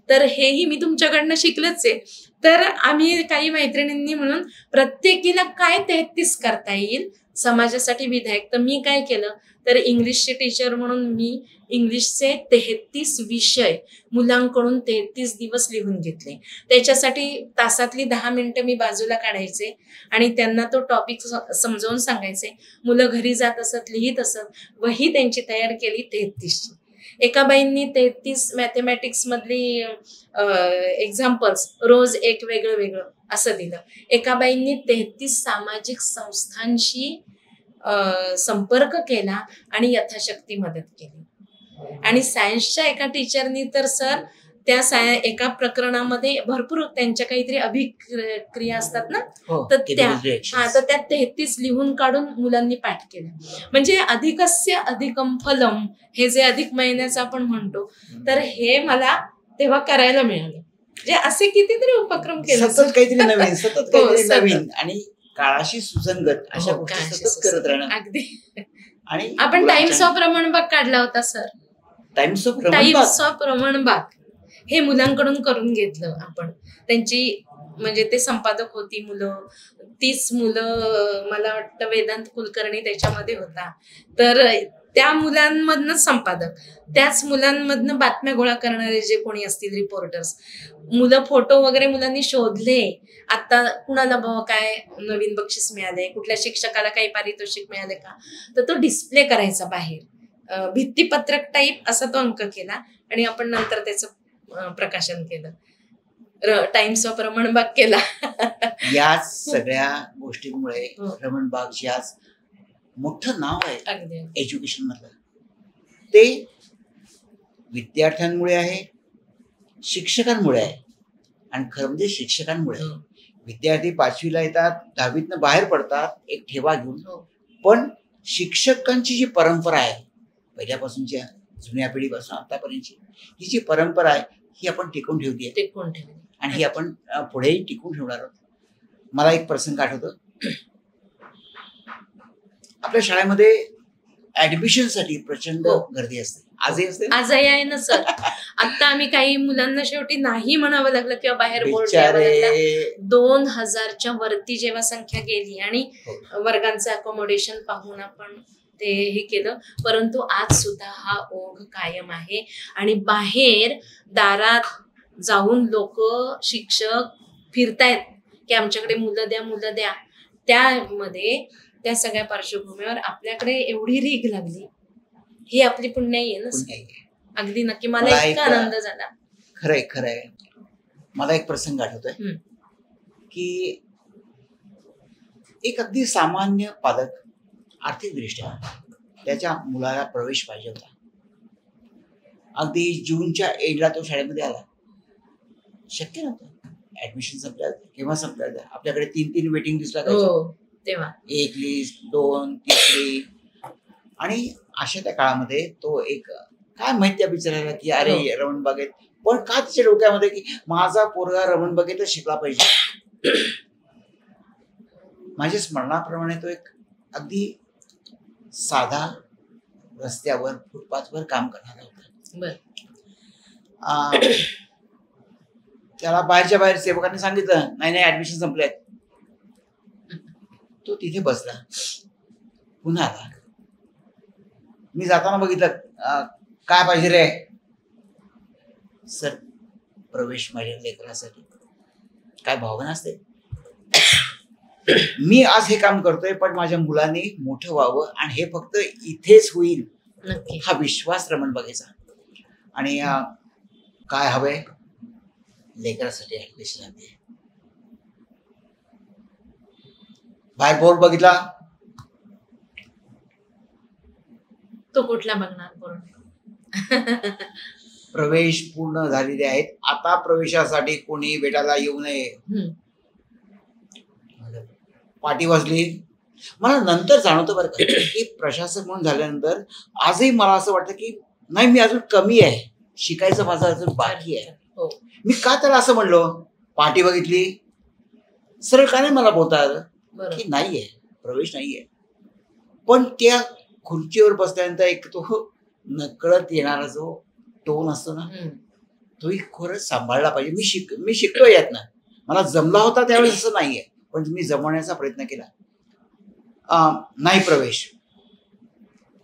तर हेही मी तुमच्याकडनं शिकलेच आहे. तर आम्ही काही मैत्रिणींनी म्हणून प्रत्येकीला काय 33 करता येईल समाजासाठी विधायक. तर मी काय केलं, तर इंग्लिशचे टीचर म्हणून मी इंग्लिशचे 33 विषय मुलांकडून 33 दिवस लिहून घेतले. त्याच्यासाठी तासातली 10 मिनिटं मी बाजूला काढायचे आणि त्यांना तो टॉपिक समजावून सांगायचे. मुलं घरी जात असत, लिहित असत, वही त्यांची तयार केली 33ची. एका बाईंनी 33 मॅथमॅटिक्स मधली एक्झाम्पल्स रोज एक वेगळं वेगळं असं दिलं. एका बाईंनी 33 सामाजिक संस्थांशी संपर्क केला आणि यथाशक्ती मदत केली. आणि सायन्सच्या एका टीचरनी तर सर त्या एका प्रकरणामध्ये भरपूर त्यांच्या काहीतरी अभिक्रिया असतात ना, तर त्या 33 लिहून काढून मुलांनी पाठ केलं. म्हणजे अधिकस्य अधिकम फलम हे जे अधिक महिन्याचं आपण म्हणतो, तर हे मला तेव्हा करायला मिळालं. म्हणजे असे कितीतरी उपक्रम केले, सतत काहीतरी नवीन, सतत काहीतरी नवीन आणि काळाशी सुसंगत अशा गोष्टी सतत करत राहणं. अगदी. आणि आपण टाइम्स ऑफ रमणबाग काढला होता सर. टाइम्स ऑफ रमणबाग हे मुलांकडून करून घेतलं आपण. त्यांची म्हणजे ते संपादक होती मुलं, 30 मुलं मला वाटतं वेदांत कुलकर्णी त्याच्यामध्ये होता. तर त्या मुलांमधनच संपादक, त्याच मुलांमधनं बातम्या गोळा करणारे जे कोणी असतील रिपोर्टर्स, मुलं फोटो वगैरे मुलांनी शोधले. आता कुणाला काय नवीन बक्षीस मिळाले, कुठल्या शिक्षकाला काही पारितोषिक मिळाले का, तर तो डिस्प्ले करायचा बाहेर, भित्तीपत्रक टाईप असा तो अंक केला आणि आपण नंतर त्याचं प्रकाशन केलं. टाइम्स ऑफ रमणबाग केला. याच सगळ्या गोष्टींमुळे रमणबाग जे आज मोठं नाव आहे एज्युकेशन मधलं, ते विद्यार्थ्यांमुळे आहे, शिक्षकांमुळे आहे. आणि खरं म्हणजे शिक्षकांमुळे. विद्यार्थी 5वीला येतात, 10वीतनं बाहेर पडतात एक ठेवा घेऊन, पण शिक्षकांची जी परंपरा आहे पहिल्यापासूनच्या जुन्या पिढीपासून आतापर्यंतची, ही जी परंपरा आहे ही आपण टिकवून ठेवली आहे आणि ही आपण पुढेही टिकवून ठेवणार आहोत. मला एक प्रसंग आठवतो. आपल्या शाळेमध्ये ऍडमिशनसाठी प्रचंड गर्दी असते, आजही असते. आजही आहे ना सर. आता आम्ही काही मुलांना शेवटी नाही म्हणावं लागलं किंवा बाहेर बोर्ड द्यावं लागलं. 2000च्या वरती जेव्हा संख्या गेली आणि वर्गांचं अकोमोडेशन पाहून आपण ते हे केलं, परंतु आज सुद्धा हा ओघ कायम आहे. आणि बाहेर दारात जाऊन लोक, शिक्षक फिरतायत की आमच्याकडे मुलं द्या. त्यामध्ये त्या सगळ्या पार्श्वभूमीवर आपल्याकडे एवढी रीघ लागली, ही आपली पुण्याई आहे ना. अगदी नक्की. मला इतका आनंद झाला. खरंय. मला एक प्रसंग आठवतोय की एक अगदी सामान्य पालक आर्थिकदृष्ट्या त्याच्या मुलाला प्रवेश पाहिजे होता. अगदी जूनच्या एंडला तो शाळेमध्ये आला. शक्य नव्हतं. ऍडमिशन संपल्या केव्हा संपल्या, आपल्याकडे 3 वेटिंग लिस्ट लागायच्या तेव्हा, 1 लिस्ट, 2, 3. आणि अशा त्या काळामध्ये तो एक काय माहिती विचारायला की अरे रमणबागेत, पण का तिच्या डोक्यामध्ये की माझा पोरगा रमणबागेतच शिकला पाहिजे. माझ्या स्मरणाप्रमाणे तो एक अगदी साधा रस्त्यावर फुटपाथवर काम करणारा होता. त्याला बाहेरच्या बाहेर सेवकांनी सांगितलं नाही ऍडमिशन संपल्यात. तो तिथे बसला. पुन्हा आला. मी जाताना बघितलं, काय पाहिजे रे? सर, प्रवेश माझ्या लेकरासाठी. काय भावना असते. मी आज हे काम करतोय पण माझ्या मुलांनी मोठं व्हावं आणि हे फक्त इथेच होईल हा विश्वास रमणबागेचा. आणि काय हवंय? लेकरासाठी ऍडमिशन हवी. बाहेर बोर्ड बघितला, तो कुठला बघणार बोर्ड? प्रवेश पूर्ण झालेले आहेत, आता प्रवेशासाठी कोणी भेटायला येऊ नये. पाठी वाजली. मला नंतर जाणवतं बरं का की प्रशासक म्हणून झाल्यानंतर आजही मला असं वाटतं की नाही, मी अजून कमी आहे, शिकायचं माझं अजून बाकी आहे. मी का त्याला असं म्हणलो? पाठी बघितली, सरळ का नाही मला बोलता आलं की नाहीये, प्रवेश नाहीये. पण त्या खुर्चीवर बसल्यानंतर एक तो नकळत येणारा जो टोन असतो ना, तोही खरंच सांभाळला पाहिजे. मी शिकतोय यातनं. मला जमला होता त्यावेळेस असं नाहीये, पण मी जमवण्याचा प्रयत्न केला. नाही प्रवेश.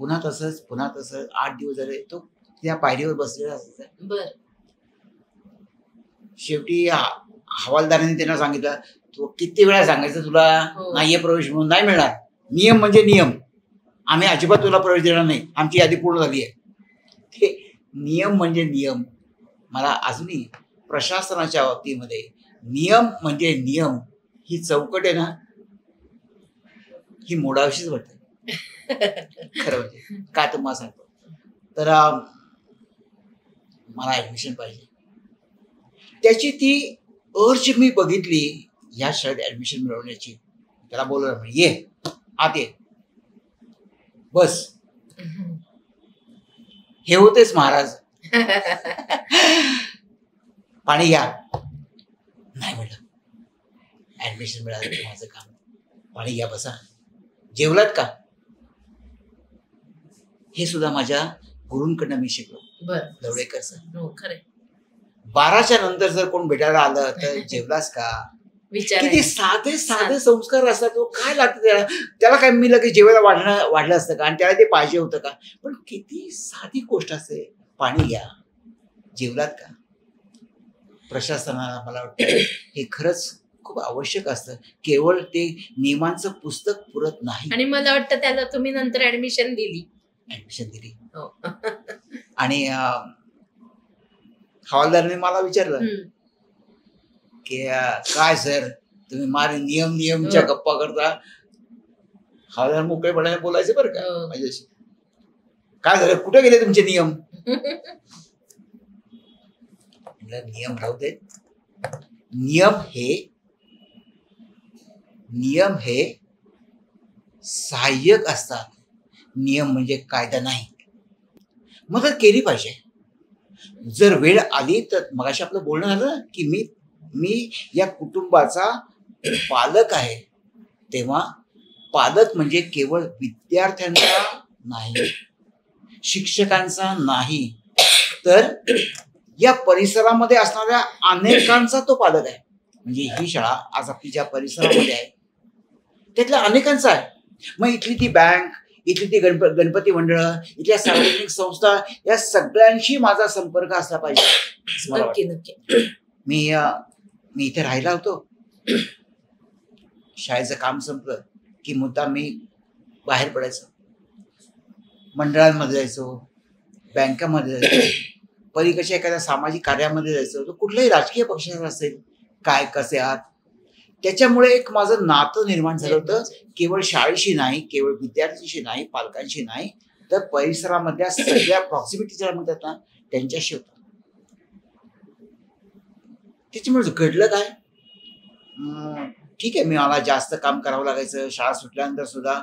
पुन्हा तसंच 8 दिवस झाले तो त्या पायरीवर बसलेला असायचा. शेवटी हवालदारांनी त्यांना सांगितलं, तू किती वेळा सांगायचं तुला नाहीये प्रवेश म्हणून? नाही मिळणार. नियम म्हणजे नियम. आम्ही अजिबात तुला प्रवेश देणार नाही, आमची यादी पूर्ण झाली आहे. ते नियम म्हणजे नियम. मला अजूनही प्रशासनाच्या बाबतीमध्ये नियम म्हणजे नियम ही चौकट आहे ना, ही मोडावीशीच वाटते. खरं म्हणजे काय तुम्हाला सांगतो. तर मला ऍडमिशन पाहिजे. त्याची ती अर्ज मी बघितली या शाळेत ऍडमिशन मिळवण्याची. त्याला बोलवलं, ये आत ये, बस. हे होतेच महाराज. पाणी घ्या. नाही मॅडम, ऍडमिशन मिळालं माझं काम. पाणी घ्या, बसा. जेवलात का? हे सुद्धा माझ्या गुरूंकडनं मी शिकलो. दवडेकर सर. 12च्या नंतर जर कोण भेटायला आलं तर जेवलास का, किती साधे साधे संस्कार असतात. तो काय लागतं त्याला, त्याला काय मी लगेच जेवायला वाढलं असतं का आणि त्याला ते पाहिजे होतं का? पण किती साधी गोष्ट असते. पाणी घ्या, जेवलात का? प्रशासनाला मला वाटतं हे खरंच खूप आवश्यक असतं. केवळ ते नियमांचं पुस्तक पुरत नाही. आणि मला वाटतं त्याला तुम्ही नंतर ऍडमिशन दिली. आणि हवालदाराने मला विचारलं की काय सर तुम्ही मारे नियमच्या गप्पा करता. हवालदार मोकळेपणाने बोलायचे बरं का माझ्याशी. काय झालं, कुठे गेले तुमचे नियम? नियम राहू देत. नियम हे सहाय्यक असतात. नियम म्हणजे कायदा नाही. मदत केली पाहिजे. जर वेळ आली तर मगाशी आपलं बोलणं झालं ना की मी या कुटुंबाचा पालक आहे, तेव्हा पालक म्हणजे केवळ विद्यार्थ्यांचा नाही, शिक्षकांचा नाही, तर या परिसरामध्ये असणाऱ्या अनेकांचा तो पालक आहे. म्हणजे ही शाळा आज आपली ज्या परिसरामध्ये आहे त्यातल्या अनेकांचा आहे. मग इथली ती बँक, इथली ती गणपती मंडळ, इथल्या सार्वजनिक संस्था, या सगळ्यांशी माझा संपर्क असला पाहिजे. नक्की. मी इथे राहिला होतो. शाळेचं काम संपलं की मुद्दाम मी बाहेर पडायचो, मंडळांमध्ये जायचो, बँकामध्ये जायचो, पलीकडच्या एखाद्या सामाजिक कार्यामध्ये जायचो. कुठल्याही राजकीय पक्षाचा असेल, काय कसे आहात, त्याच्यामुळे एक माझं नातं निर्माण झालं होतं. केवळ शाळेशी नाही, केवळ विद्यार्थ्यांशी नाही, पालकांशी नाही, तर परिसरामधल्या सगळ्या प्रॉक्सिमिटीच्या म्हणतात ना त्यांच्याशी होतं. त्याच्यामुळे घडलं काय, ठीक आहे, मी मला जास्त काम करावं लागायचं. शाळा सुटल्यानंतर सुद्धा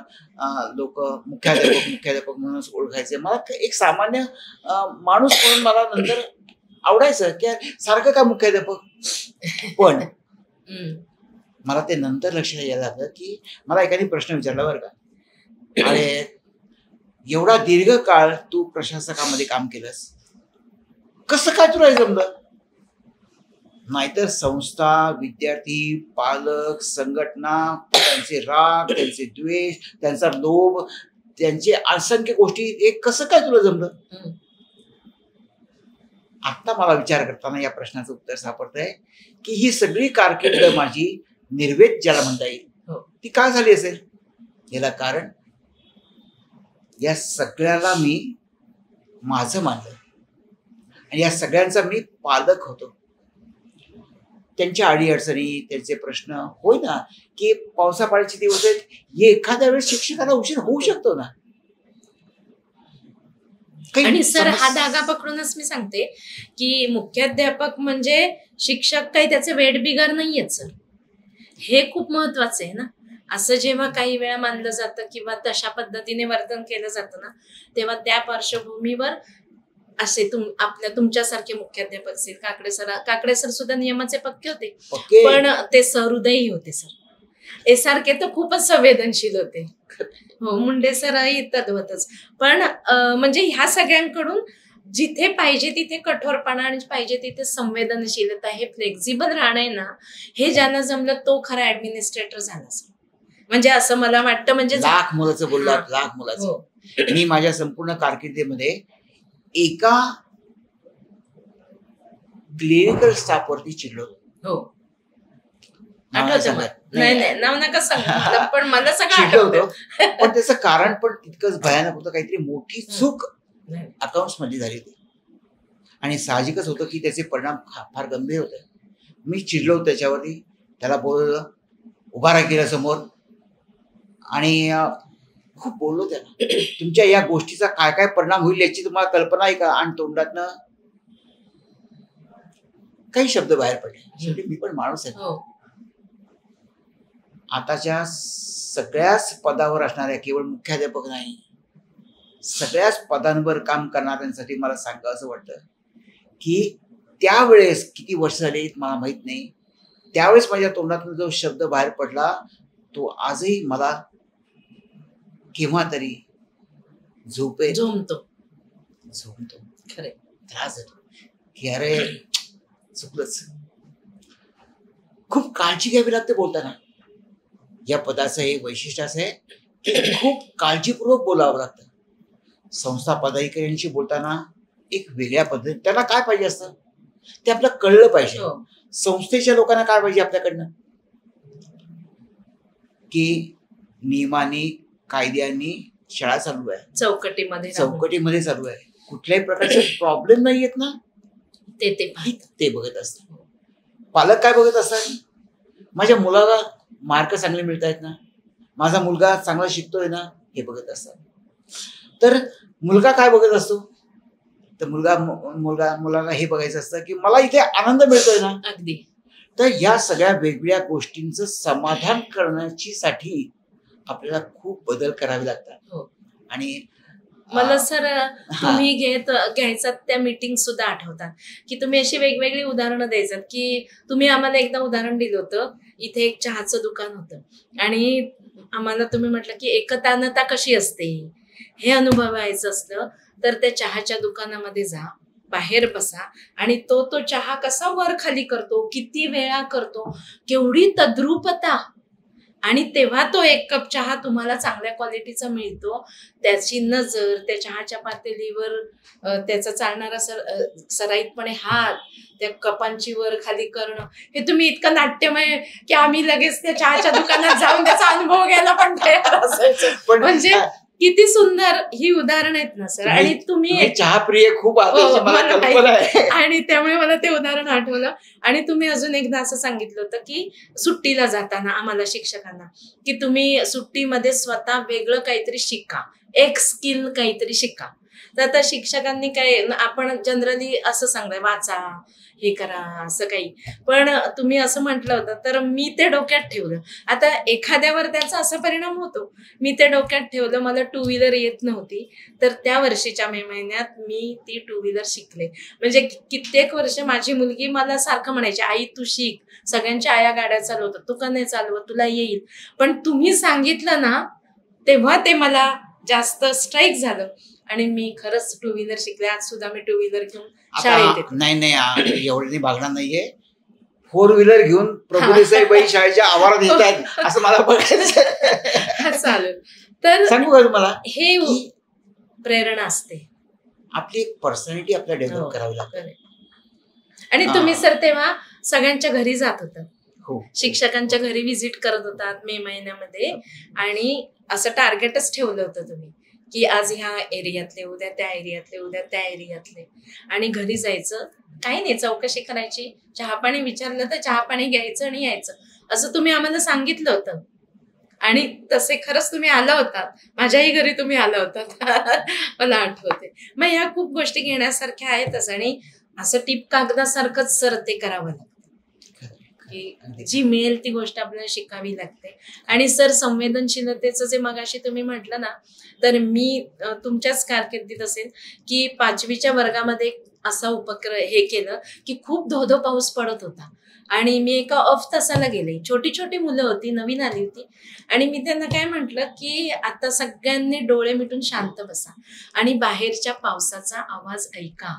लोक मुख्याध्यापक म्हणून ओळखायचे. मला एक सामान्य माणूस म्हणून मला नंतर आवडायचं की सारखं का मुख्याध्यापक. पण मला ते नंतर लक्षात यायला लागलं की मला एखादी प्रश्न विचारला बरं का, अरे एवढा दीर्घ काळ तू प्रशासकामध्ये काम केलंस, कसं काय तुला हे जमलं? नाहीतर संस्था, विद्यार्थी, पालक, संघटना, त्यांचे राग, त्यांचे द्वेष, त्यांचा लोभ, त्यांचे असंख्य गोष्टी, हे कसं काय तुला जमलं? आता मला विचार करताना या प्रश्नाचं उत्तर सापडतंय की ही सगळी कारकीर्द माझी निर्वेद ज्याला म्हणता येईल ती काय झाली असेल. याला कारण या सगळ्याला मी माझं मानलं आणि या सगळ्यांचा मी पालक होतो. त्यांच्या अडीअडचणी, त्यांचे प्रश्न, होय ना की पावसापाण्याचे दिवस आहेत, एखाद्या वेळेस शिक्षकाला उशीर होऊ शकतो ना. आणि सर हा धागा पकडूनच मी सांगते की मुख्याध्यापक म्हणजे शिक्षक काही त्याचे वेठबिगार नाहीयेत सर. हे खूप महत्वाचं आहे ना. असं जेव्हा काही वेळा मानलं जातं किंवा तशा पद्धतीने वर्तन केलं जातं ना, तेव्हा त्या पार्श्वभूमीवर असे तुमच्यासारखे मुख्याध्यापक असतील, काकडे सर सुद्धा नियमाचे पक्के होते, पण ते सहृदयी होते सर. सारखे तर खूपच संवेदनशील होते. हो, मुंडे सर तद्वतच. पण म्हणजे ह्या सगळ्यांकडून जिथे पाहिजे तिथे कठोरपणा आणि पाहिजे तिथे संवेदनशीलता, हे फ्लेक्झिबल राहणं ना, हे ज्यांना जमलं तो खरा ऍडमिनिस्ट्रेटर झाला सर. म्हणजे असं मला वाटतं. म्हणजे लाख मुलाचं बोललात, लाख मुलाचं. मी माझ्या संपूर्ण कारकिर्दीमध्ये एका क्लिनिकल स्टाफ वरती चिडलो. हो, नाही नाव नका सांगा, पण मला सगळं होतं. पण त्याचं कारण पण तितकंच भयानक होतं. काहीतरी मोठी चूक अकाउंट्स मध्ये झाली होती आणि साहजिकच होतं की त्याचे परिणाम फार गंभीर होते. मी चिडलो त्याच्यावरती, त्याला बोलवलं, उभा राहा केलं समोर आणि खूप बोललो त्याला. तुमच्या या गोष्टीचा काय काय परिणाम होईल याची तुम्हाला कल्पना आहे का? आणि तोंडातनं काही शब्द बाहेर पडले. शेवटी मी पण माणूस आहे. आताच्या सगळ्याच पदावर असणाऱ्या, केवळ मुख्याध्यापक नाही, सगळ्याच पदांवर काम करणाऱ्यांसाठी मला सांगा असं वाटतं की त्यावेळेस किती वर्ष झाली मला माहित नाही, त्यावेळेस माझ्या तोंडातून जो शब्द बाहेर पडला तो आजही मला केव्हा तरी झोमतो. खरे त्रास देतो की अरे चुकलंच. खूप काळजी घ्यावी लागते बोलताना. या पदाचं एक वैशिष्ट्य असं आहे की खूप काळजीपूर्वक बोलावं लागतं. संस्था पदाधिकाऱ्यांशी बोलताना एक वेगळ्या पद्धती, त्यांना काय पाहिजे असतं ते आपल्याला कळलं पाहिजे. संस्थेच्या लोकांना काय पाहिजे आपल्याकडनं की नियमाने कायद्यांनी शाळा चालू आहे, चौकटीमध्ये चालू आहे, कुठल्याही प्रकारचे प्रॉब्लेम नाही येत ना, ते बघत असतात. पालक काय बघत असतात, माझ्या मुलाला मार्क चांगले मिळत आहेत ना, माझा मुलगा चांगला शिकतोय ना, हे बघत असतात. तर मुलगा काय बघत असतो, तर मुलाला हे बघायचं असतं की मला इथे आनंद मिळतोय ना. अगदी. तर या सगळ्या वेगवेगळ्या गोष्टींचं समाधान करण्याची साठी आपल्याला खूप बदल करावे लागतात. आणि मला सर तुम्ही घ्यायचा त्या मीटिंग सुद्धा आठवतात की तुम्ही अशी वेगवेगळी उदाहरणं द्यायचात की तुम्ही आम्हाला एकदा उदाहरण दिलं होतं, इथे एक चहाचं दुकान होतं आणि आम्हाला तुम्ही म्हटलं की एकतानता कशी असते हे अनुभवायचं असलं तर त्या चहाच्या दुकानामध्ये जा, बाहेर बसा आणि तो चहा कसा वर खाली करतो, किती वेळा करतो, केवढी तद्रूपता, आणि तेव्हा तो एक कप चहा तुम्हाला चांगल्या क्वालिटीचा मिळतो. त्याची नजर, त्या चहाच्या पातेलीवर त्याचा चालणारा सराईतपणे हात, त्या कपांची वर खाली करणं, हे तुम्ही इतकं नाट्यमय की आम्ही लगेच त्या चहाच्या दुकानात जाऊन त्याचा अनुभव घ्यायला पण तयार असायचो. म्हणजे किती सुंदर ही उदाहरण आहेत ना सर. आणि तुम्ही चहाप्रिय खूप आणि त्यामुळे मला ते उदाहरण आठवलं. आणि तुम्ही अजून एकदा असं सांगितलं होतं की सुट्टीला जाताना आम्हाला शिक्षकांना की तुम्ही सुट्टीमध्ये स्वतः वेगळं काहीतरी शिका, एक स्किल काहीतरी शिका. तर आता शिक्षकांनी काय, आपण जनरली असं सांगताय वाचा, हे करा, असं काही, पण तुम्ही असं म्हटलं होतं तर मी ते डोक्यात ठेवलं. आता एखाद्यावर त्याचा असा परिणाम होतो, मी ते डोक्यात ठेवलं. मला टू व्हीलर येत नव्हती, तर त्या वर्षीच्या मे महिन्यात मी ती टू व्हीलर शिकले. म्हणजे कित्येक वर्ष माझी मुलगी मला सारखं म्हणायची, आई तू शिक, सगळ्यांच्या आया गाड्या चालवतात, तू का नाही चालवत, तुला येईल. पण तुम्ही सांगितलं ना तेव्हा ते मला जास्त स्ट्राईक झालं आणि मी खरंच टू व्हीलर शिकले. आज सुद्धा मी टू व्हीलर घेऊन शाळेत येते. नाही एवढी भागणार नाहीये. 4 व्हीलर घेऊन प्रभू देसाईबाई शाळेच्या आवारात येत आहेत असं मला बघायचं. चालेल. तर सांगू का तुम्हाला, हे प्रेरणा असते. आपली एक पर्सनॅलिटी आपल्याला डेव्हलप करावी लागते. आणि तुम्ही सर तेव्हा सगळ्यांच्या घरी जात होता, हो, शिक्षकांच्या घरी व्हिजिट करत होतात मे महिन्यामध्ये, आणि असं टार्गेटच ठेवलं होतं तुम्ही की आज ह्या एरियातले, उद्या त्या एरियातले, उद्या त्या एरियातले, आणि घरी जायचं, काही नाही, चौकशी करायची, चहा पाणी विचारलं तर चहा पाणी घ्यायचं आणि यायचं, असं तुम्ही आम्हाला सांगितलं होतं. आणि तसे खरंच तुम्ही आला होता, माझ्याही घरी तुम्ही आला होता मला आठवते. मग ह्या खूप गोष्टी घेण्यासारख्या आहेतच. आणि असं टीप कागदासारखंच सर ते करावं लागतं की जी मिळेल ती गोष्ट आपल्याला शिकावी लागते. आणि सर संवेदनशीलतेचं जे मगाशी तुम्ही म्हटलं ना, तर मी तुमच्याच कारकिर्दीत असेल की 5वीच्या वर्गामध्ये असा उपक्रम हे केलं की खूप धोधो पाऊस पडत होता आणि मी एका ऑफ तासाला गेले. छोटी छोटी मुलं होती, नवीन आली होती, आणि मी त्यांना काय म्हटलं की आता सगळ्यांनी डोळे मिटून शांत बसा आणि बाहेरच्या पावसाचा आवाज ऐका.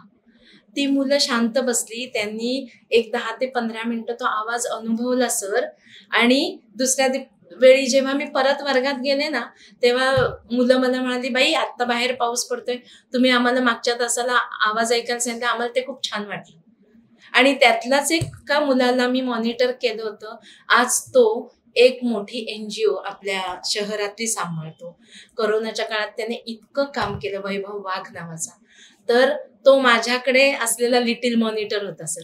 ती मुलं शांत बसली, त्यांनी एक 10 ते 15 मिनिटं तो आवाज अनुभवला सर. आणि दुसऱ्या वेळी जेव्हा मी परत वर्गात गेले ना, तेव्हा मुलं मला म्हणाली, बाई आत्ता बाहेर पाऊस पडतोय, तुम्ही आम्हाला मागच्या तासाला आवाज ऐकायला सांगितलं, आम्हाला ते खूप छान वाटलं. आणि त्यातलाच एका मुलाला मी मॉनिटर केलं होतं. आज तो एक मोठी NGO आपल्या शहरातली सांभाळतो. कोरोनाच्या काळात त्याने इतकं काम केलं, वैभव वाघ नावाचा. तर तो माझ्याकडे असलेला लिटिल मॉनिटर होता सर.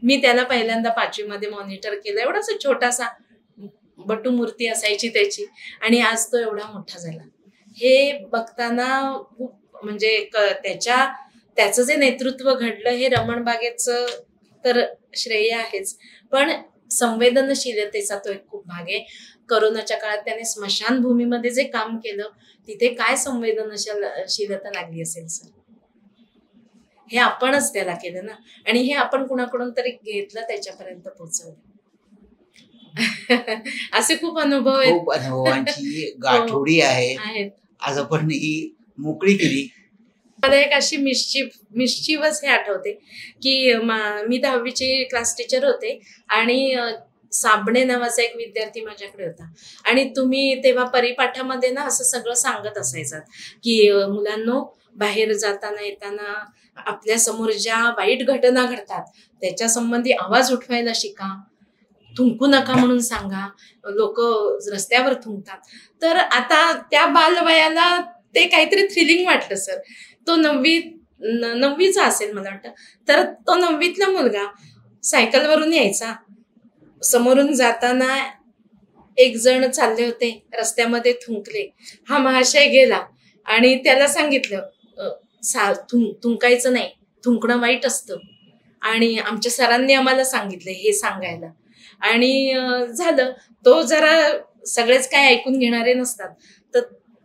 मी त्याला पहिल्यांदा 5वीमध्ये मॉनिटर केलं. एवढासा छोटासा बटू मूर्ती असायची त्याची, आणि आज तो एवढा मोठा झाला. हे बघताना खूप म्हणजे त्याचं जे नेतृत्व घडलं हे रमण बागेचं तर श्रेय आहेच, पण संवेदनशीलतेचा तो एक खूप भाग आहे. कोरोनाच्या काळात त्याने स्मशानभूमीमध्ये जे काम केलं, तिथे काय संवेदनशीलता लागली असेल सर. हे आपणच त्याला केलं ना, आणि हे आपण कुणाकडून तरी घेतलं, त्याच्यापर्यंत पोहोचवलं. असे खूप अनुभव आहेत, खूप अनुभवांची गाठोडी आहे. आज आपण ही मोकळी केली. मला एक अशी मिस्चिवस हे आठवते की मी 10वीची क्लास टीचर होते आणि साबणे नावाचा एक विद्यार्थी माझ्याकडे होता आणि तुम्ही तेव्हा परिपाठामध्ये ना असं सगळं सांगत असायचं की मुलांनो, बाहेर जाताना येताना आपल्या समोर ज्या वाईट घटना घडतात त्याच्या संबंधी आवाज उठवायला शिका, थुंकू नका म्हणून सांगा, लोक रस्त्यावर थुंकतात. तर आता त्या बालवयाला ते काहीतरी थ्रिलिंग वाटलं सर. तो 9वीचा असेल मला वाटतं. तर तो 9वीतला मुलगा सायकलवरून यायचा, समोरून जाताना एक जण चालले होते, रस्त्यामध्ये थुंकले, हा महाशय गेला आणि त्याला सांगितलं थुंकायचं नाही, थुंकणं वाईट असतं. आणि आमच्या सरांनी आम्हाला सांगितलं हे सांगायला. आणि झालं, तो जरा सगळेच काय ऐकून घेणारे नसतात, तर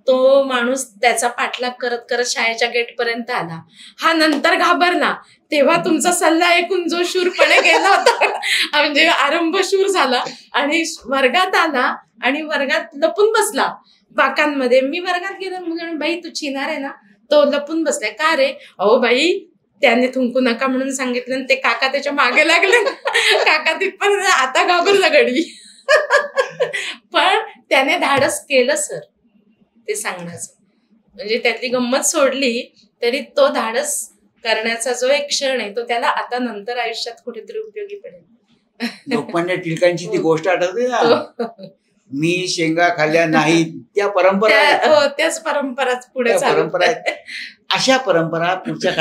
तो माणूस त्याचा पाठलाग करत करत शाळेच्या गेटपर्यंत आला. हा नंतर घाबरला. तेव्हा तुमचा सल्ला ऐकून जो शूरपणे गेला होता म्हणजे आरंभ शूर झाला आणि वर्गात आला आणि वर्गात लपून बसला बाकांमध्ये. मी वर्गात गेले, मुलं बाई तू चिनार आहे ना. तो लपून बसलाय. का रे? अहो बाई त्याने थुंकू नका म्हणून सांगितलं आणि ते काका त्याच्या मागे लागले. काका तिथपर्यंत आता घाबरला गडी. पण त्याने धाडस केलं सर ते सांगण्याचं. म्हणजे त्यातली गंमत सोडली तरी तो धाडस करण्याचा जो एक क्षण आहे तो त्याला आता नंतर आयुष्यात कुठेतरी उपयोगी पडेल. लोकमान्य टिळकांची ती गोष्ट आठवते ना, मी शेंगा खाल्ल्या नाही, त्या परंपरा, त्याच परंपराच पुढे परंपरा आहेत. अशा परंपरा पुढच्या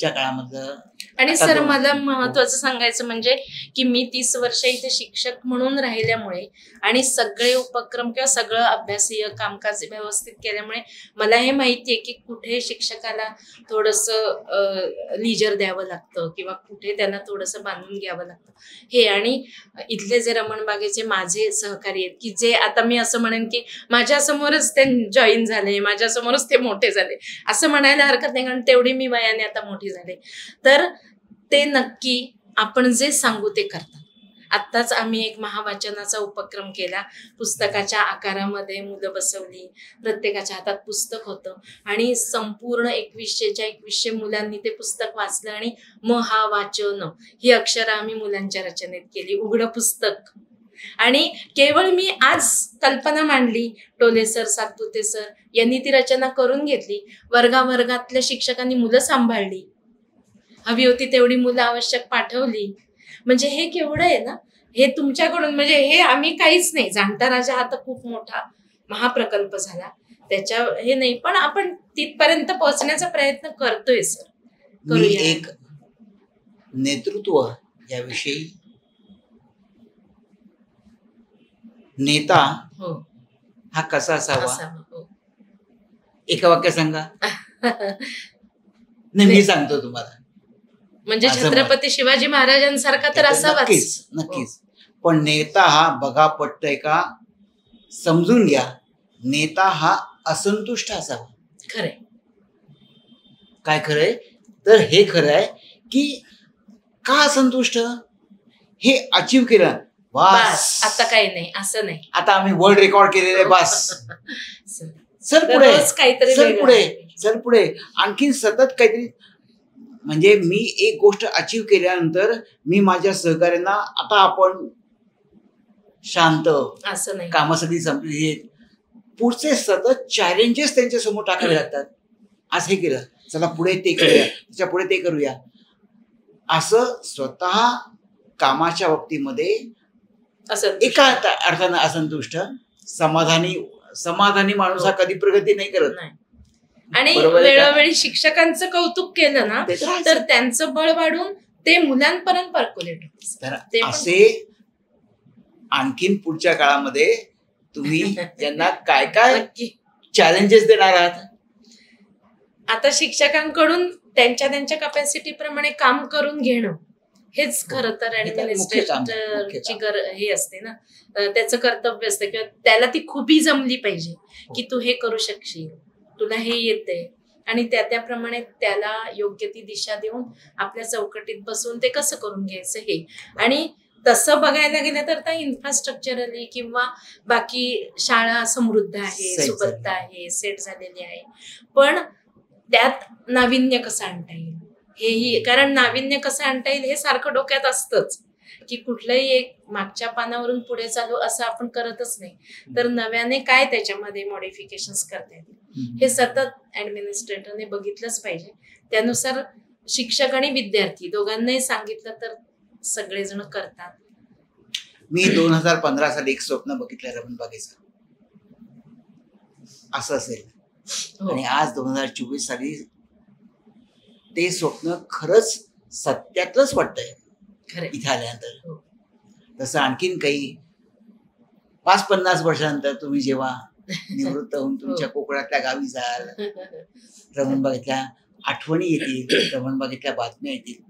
काळामधलं. आणि सर मला महत्वाचं सांगायचं म्हणजे की मी 30 वर्ष इथे शिक्षक म्हणून राहिल्यामुळे आणि सगळे उपक्रम किंवा सगळं अभ्यासीय कामकाज व्यवस्थित केल्यामुळे मला हे माहितीये की कुठे शिक्षकाला थोडंसं लिजर द्यावं लागतं किंवा कुठे त्याला थोडंसं बांधून घ्यावं लागतं हे. आणि इथले जे रमणबागेचे माझे सहकारी आहेत की जे आता मी असं म्हणेन की माझ्यासमोरच ते जॉईन झाले, माझ्यासमोरच ते मोठे झाले असं म्हणायला हरकत नाही, कारण तेवढी मी वयाने आता मोठी झाले. तर ते नक्की आपण जे सांगू ते करतात. आत्ताच आम्ही एक महावाचनाचा उपक्रम केला. पुस्तकाच्या आकारामध्ये मुलं बसवली, प्रत्येकाच्या हातात पुस्तक होतं आणि संपूर्ण 2100 मुलांनी ते पुस्तक वाचलं आणि महावाचन ही अक्षरं आम्ही मुलांच्या रचनेत केली, उघडं पुस्तक. आणि केवळ मी आज कल्पना मांडली, टोले सर, सातपुते सर यांनी ती रचना करून घेतली, वर्गावर्गातल्या शिक्षकांनी मुलं सांभाळली, हवी होती तेवढी मुलं आवश्यक पाठवली. म्हणजे हे केवढं आहे ना, हे तुमच्याकडून, म्हणजे हे आम्ही काहीच नाही. जाणता राजा हा तर खूप मोठा महाप्रकल्प झाला, त्याच्या हे नाही, पण आपण तिथपर्यंत पोहोचण्याचा प्रयत्न करतोय सर. मी एक नेतृत्व याविषयी, नेता हा कसा असावा एका वाक्यात सांगा. नाही, मी सांगतो तुम्हाला. म्हणजे छत्रपती शिवाजी महाराजांसारखा तर असावाच. नक्कीच. पण नेता हा बघा पटतंय का समजून घ्या, नेता हा असंतुष्ट असावा. खरंय. काय खरंय? तर हे खरं आहे की का असंतुष्ट, हे अचीव केलं बस, आता काही नाही, असं नाही, आता आम्ही वर्ल्ड रेकॉर्ड केलेले बस, चल पुढे, काहीतरी चल पुढे, आणखी सतत काहीतरी. म्हणजे मी एक गोष्ट अचीव केल्यानंतर मी माझ्या सहकार्यांना आता आपण शांत, असं नाही, कामं सगळी संपली, पुढचे सतत चॅलेंजेस त्यांच्या समोर टाकावे लागतात. आज हे केलं, चला पुढे ते करूया, त्याच्या पुढे ते करूया, असं स्वतः कामाच्या बाबतीमध्ये एका अर्थानं असंतुष्ट. समाधानी माणूस हा कधी प्रगती नाही करत. आणि वेळोवेळी शिक्षकांचं कौतुक केलं ना तर त्यांचं बळ वाढून ते मुलांपर्यंत पर्क्युलेट होतं. असे आणखीन पुढच्या काळामध्ये तुम्ही त्यांना काय काय चॅलेंजेस देणार आहात? आता शिक्षकांकडून त्यांच्या कपॅसिटी प्रमाणे काम करून घेणं हेच खरं तर ऍडमिनिस्ट्रेटरची हे असते ना, त्याचं कर्तव्य असतं किंवा त्याला ती खुबी जमली पाहिजे की तू हे करू शकशील, तुला हे येते, आणि त्याप्रमाणे त्याला योग्य ती दिशा देऊन आपल्या चौकटीत बसून ते कसं करून घ्यायचं हे. आणि तसं बघायला गेलं तर इन्फ्रास्ट्रक्चरली किंवा बाकी शाळा समृद्ध आहे, सुबत्त आहे, सेट झालेली आहे, पण त्यात नाविन्य कसं आणता येईल हेही, कारण नाविन्य कसं आणता येईल हे सारखं डोक्यात असतंच की कुठलंही एक मागच्या पानावरून पुढे चालू असं आपण करतच नाही, तर नव्याने काय त्याच्यामध्ये मॉडिफिकेशन्स करता येतील हे सतत ऍडमिनिस्ट्रेटरने बघितलंच पाहिजे. त्यानुसार शिक्षक आणि विद्यार्थी दोघांनाही सांगितलं तर सगळेजण करतात. मी 2015 साली एक स्वप्न बघितलं रमणबागेचं, असं असेल, आणि आज 2024 साली ते स्वप्न खरंच सत्यातलंच वाटतंय इथे आल्यानंतर. तसं आणखीन काही 5-50 वर्षानंतर तुम्ही जेव्हा निवृत्त होऊन तुमच्या कोकणातल्या गावी जाल, रमणबागेतल्या आठवणी येतील, रमणबागेतल्या बातम्या येतील,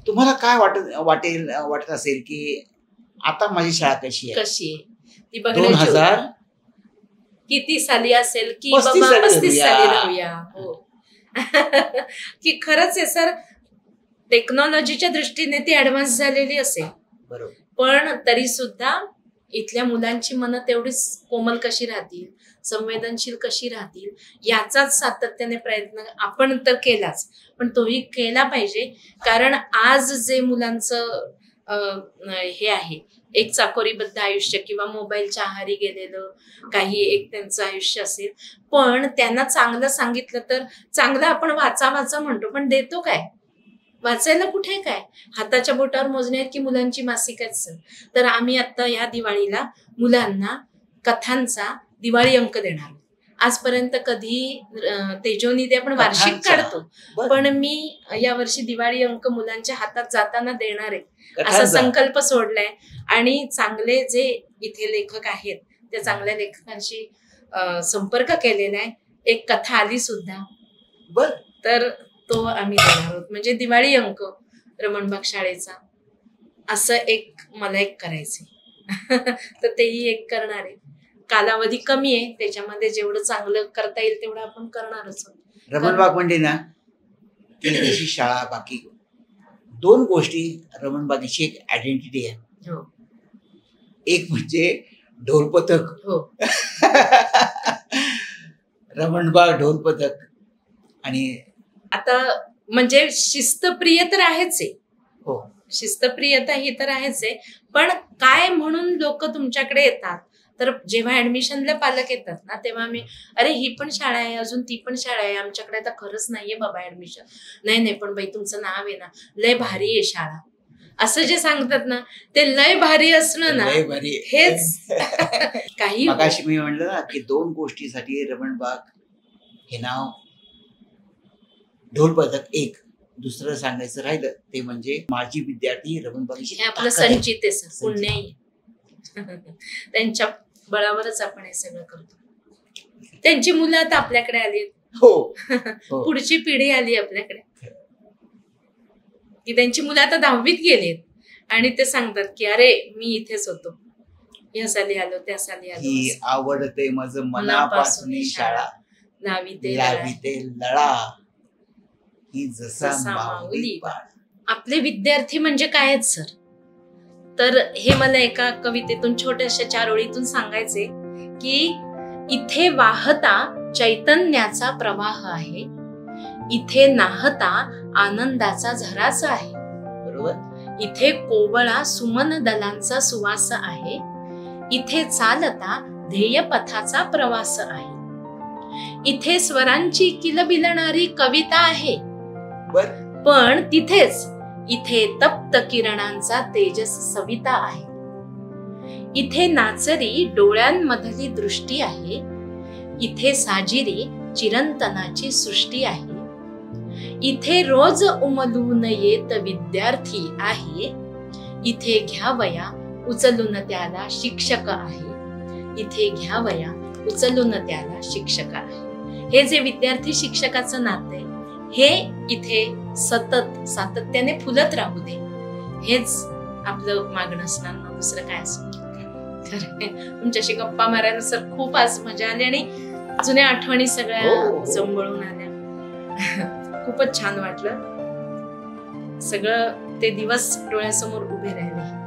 तुम्हाला काय वाटत असेल की आता माझी शाळा कशी आहे ती बघण्याची. 2000 किती साली असेल की 35 साली राहूया. हो की खरंच आहे सर, टेक्नॉलॉजीच्या दृष्टीने ती ऍडव्हान्स झालेली असेल, बरोबर, पण तरी सुद्धा इथल्या मुलांची मनं तेवढीच कोमल कशी राहतील, संवेदनशील कशी राहतील याचाच सातत्याने प्रयत्न आपण तर केलाच, पण तोही केला पाहिजे. कारण आज जे मुलांचं हे आहे एक चाकोरीबद्ध आयुष्य किंवा मोबाईलच्या आहारी गेलेलं काही एक त्यांचं आयुष्य असेल, पण त्यांना चांगलं सांगितलं तर चांगलं आपण वाचा म्हणतो, पण देतो काय? वाचायला कुठे काय? हाताच्या बोटावर मोजणे आहेत की मुलांची मासिक आहेत. तर आम्ही आता या दिवाळीला मुलांना कथांचा दिवाळी अंक देणार. आजपर्यंत कधी तेजोनिधी आपण वार्षिक काढतो, पण मी यावर्षी दिवाळी अंक मुलांच्या हातात जाताना देणार आहे असा संकल्प सोडलाय. आणि चांगले जे इथे लेखक आहेत त्या चांगल्या लेखकांशी संपर्क केलेला आहे. एक कथा आली सुद्धा, तर तो आम्ही देणार आहोत. म्हणजे दिवाळी अंक रमणबाग शाळेचा असं एक मला एक करायचंय तर तेही एक करणार आहे. कालावधी कमी आहे, त्याच्यामध्ये जेवढं चांगलं करता येईल तेवढं आपण करणारच आहोत. रमणबाग म्हणजे ना ती जशी शाळा, बाकी 2 गोष्टी रमणबागेची एक आयडेंटिटी आहे. हो. एक म्हणजे ढोल पथक. हो. रमणबाग ढोल पथक. आणि आता म्हणजे शिस्तप्रिय तर आहेच आहे. हो, शिस्तप्रियता ही तर आहेच आहे, पण काय म्हणून लोक तुमच्याकडे येतात, तर जेव्हा ऍडमिशनला पालक येतात ना तेव्हा मी अरे ही पण शाळा आहे, अजून ती पण शाळा आहे, आमच्याकडे आता खरंच नाहीये बाबा ऍडमिशन. नाही पण बाई तुमचं नाव आहे ना, लय भारी आहे शाळा, असं जे सांगतात ना ते लय भारी असणं ना हेच काही. मगाशी मी म्हणलं ना की 2 गोष्टीसाठी रमणबाग हे नाव ढोल पथक. एक दुसरं सांगायचं राहिलं ते म्हणजे माझी विद्यार्थी रमणबागेची आपलं संचित आहे सर, पुण्याई त्यांच्या बळावरच आपण हे सगळं करतो. त्यांची मुलं आता आपल्याकडे आली. हो. पुढची पिढी आली आपल्याकडे की त्यांची मुलं आता 10वीत गेलीत आणि ते सांगतात की अरे मी इथेच होतो, या साली आलो त्या साली आलो. ही आवडते माझं मनापासून शाळा, लावी ते लळा ही जसा माऊली बाळ. आपले विद्यार्थी म्हणजे काय आहेत सर, तर हे मला एका कवितेतून छोट्याशा 4 ओळीतून सांगायचे की इथे वाहता चैतन्याचा प्रवाह आहे, इथे नाहता आनंदाचा झराचा आहे. बरोबर. इथे कोवळा सुमन दलांचा सुवास आहे, इथे चालता ध्येय पथाचा प्रवास आहे. इथे स्वरांची किलबिलणारी कविता आहे, पण तिथेच इथे तप्त किरणांचा तेजस सविता आहे. इथे नाचरी डोळ्यांमधली दृष्टी आहे, इथे साजिरी चिरंतनाची सृष्टी आहे. इथे रोज उमलून येत विद्यार्थी आहे, इथे घ्यावया उचलून त्याला शिक्षक आहे, इथे घ्यावया उचलून त्याला शिक्षक आहे. हे जे विद्यार्थी शिक्षकाचं नातं आहे हे इथे सतत सातत्याने फुलत राहू दे, हेच आपलं मागणं असणार ना, दुसरं काय असं. तुमच्याशी गप्पा मारायला सर खूप आज मजा आली आणि जुन्या आठवणी सगळ्या जमवळून आल्या. खूपच छान वाटलं, सगळं ते दिवस डोळ्यासमोर उभे राहिले.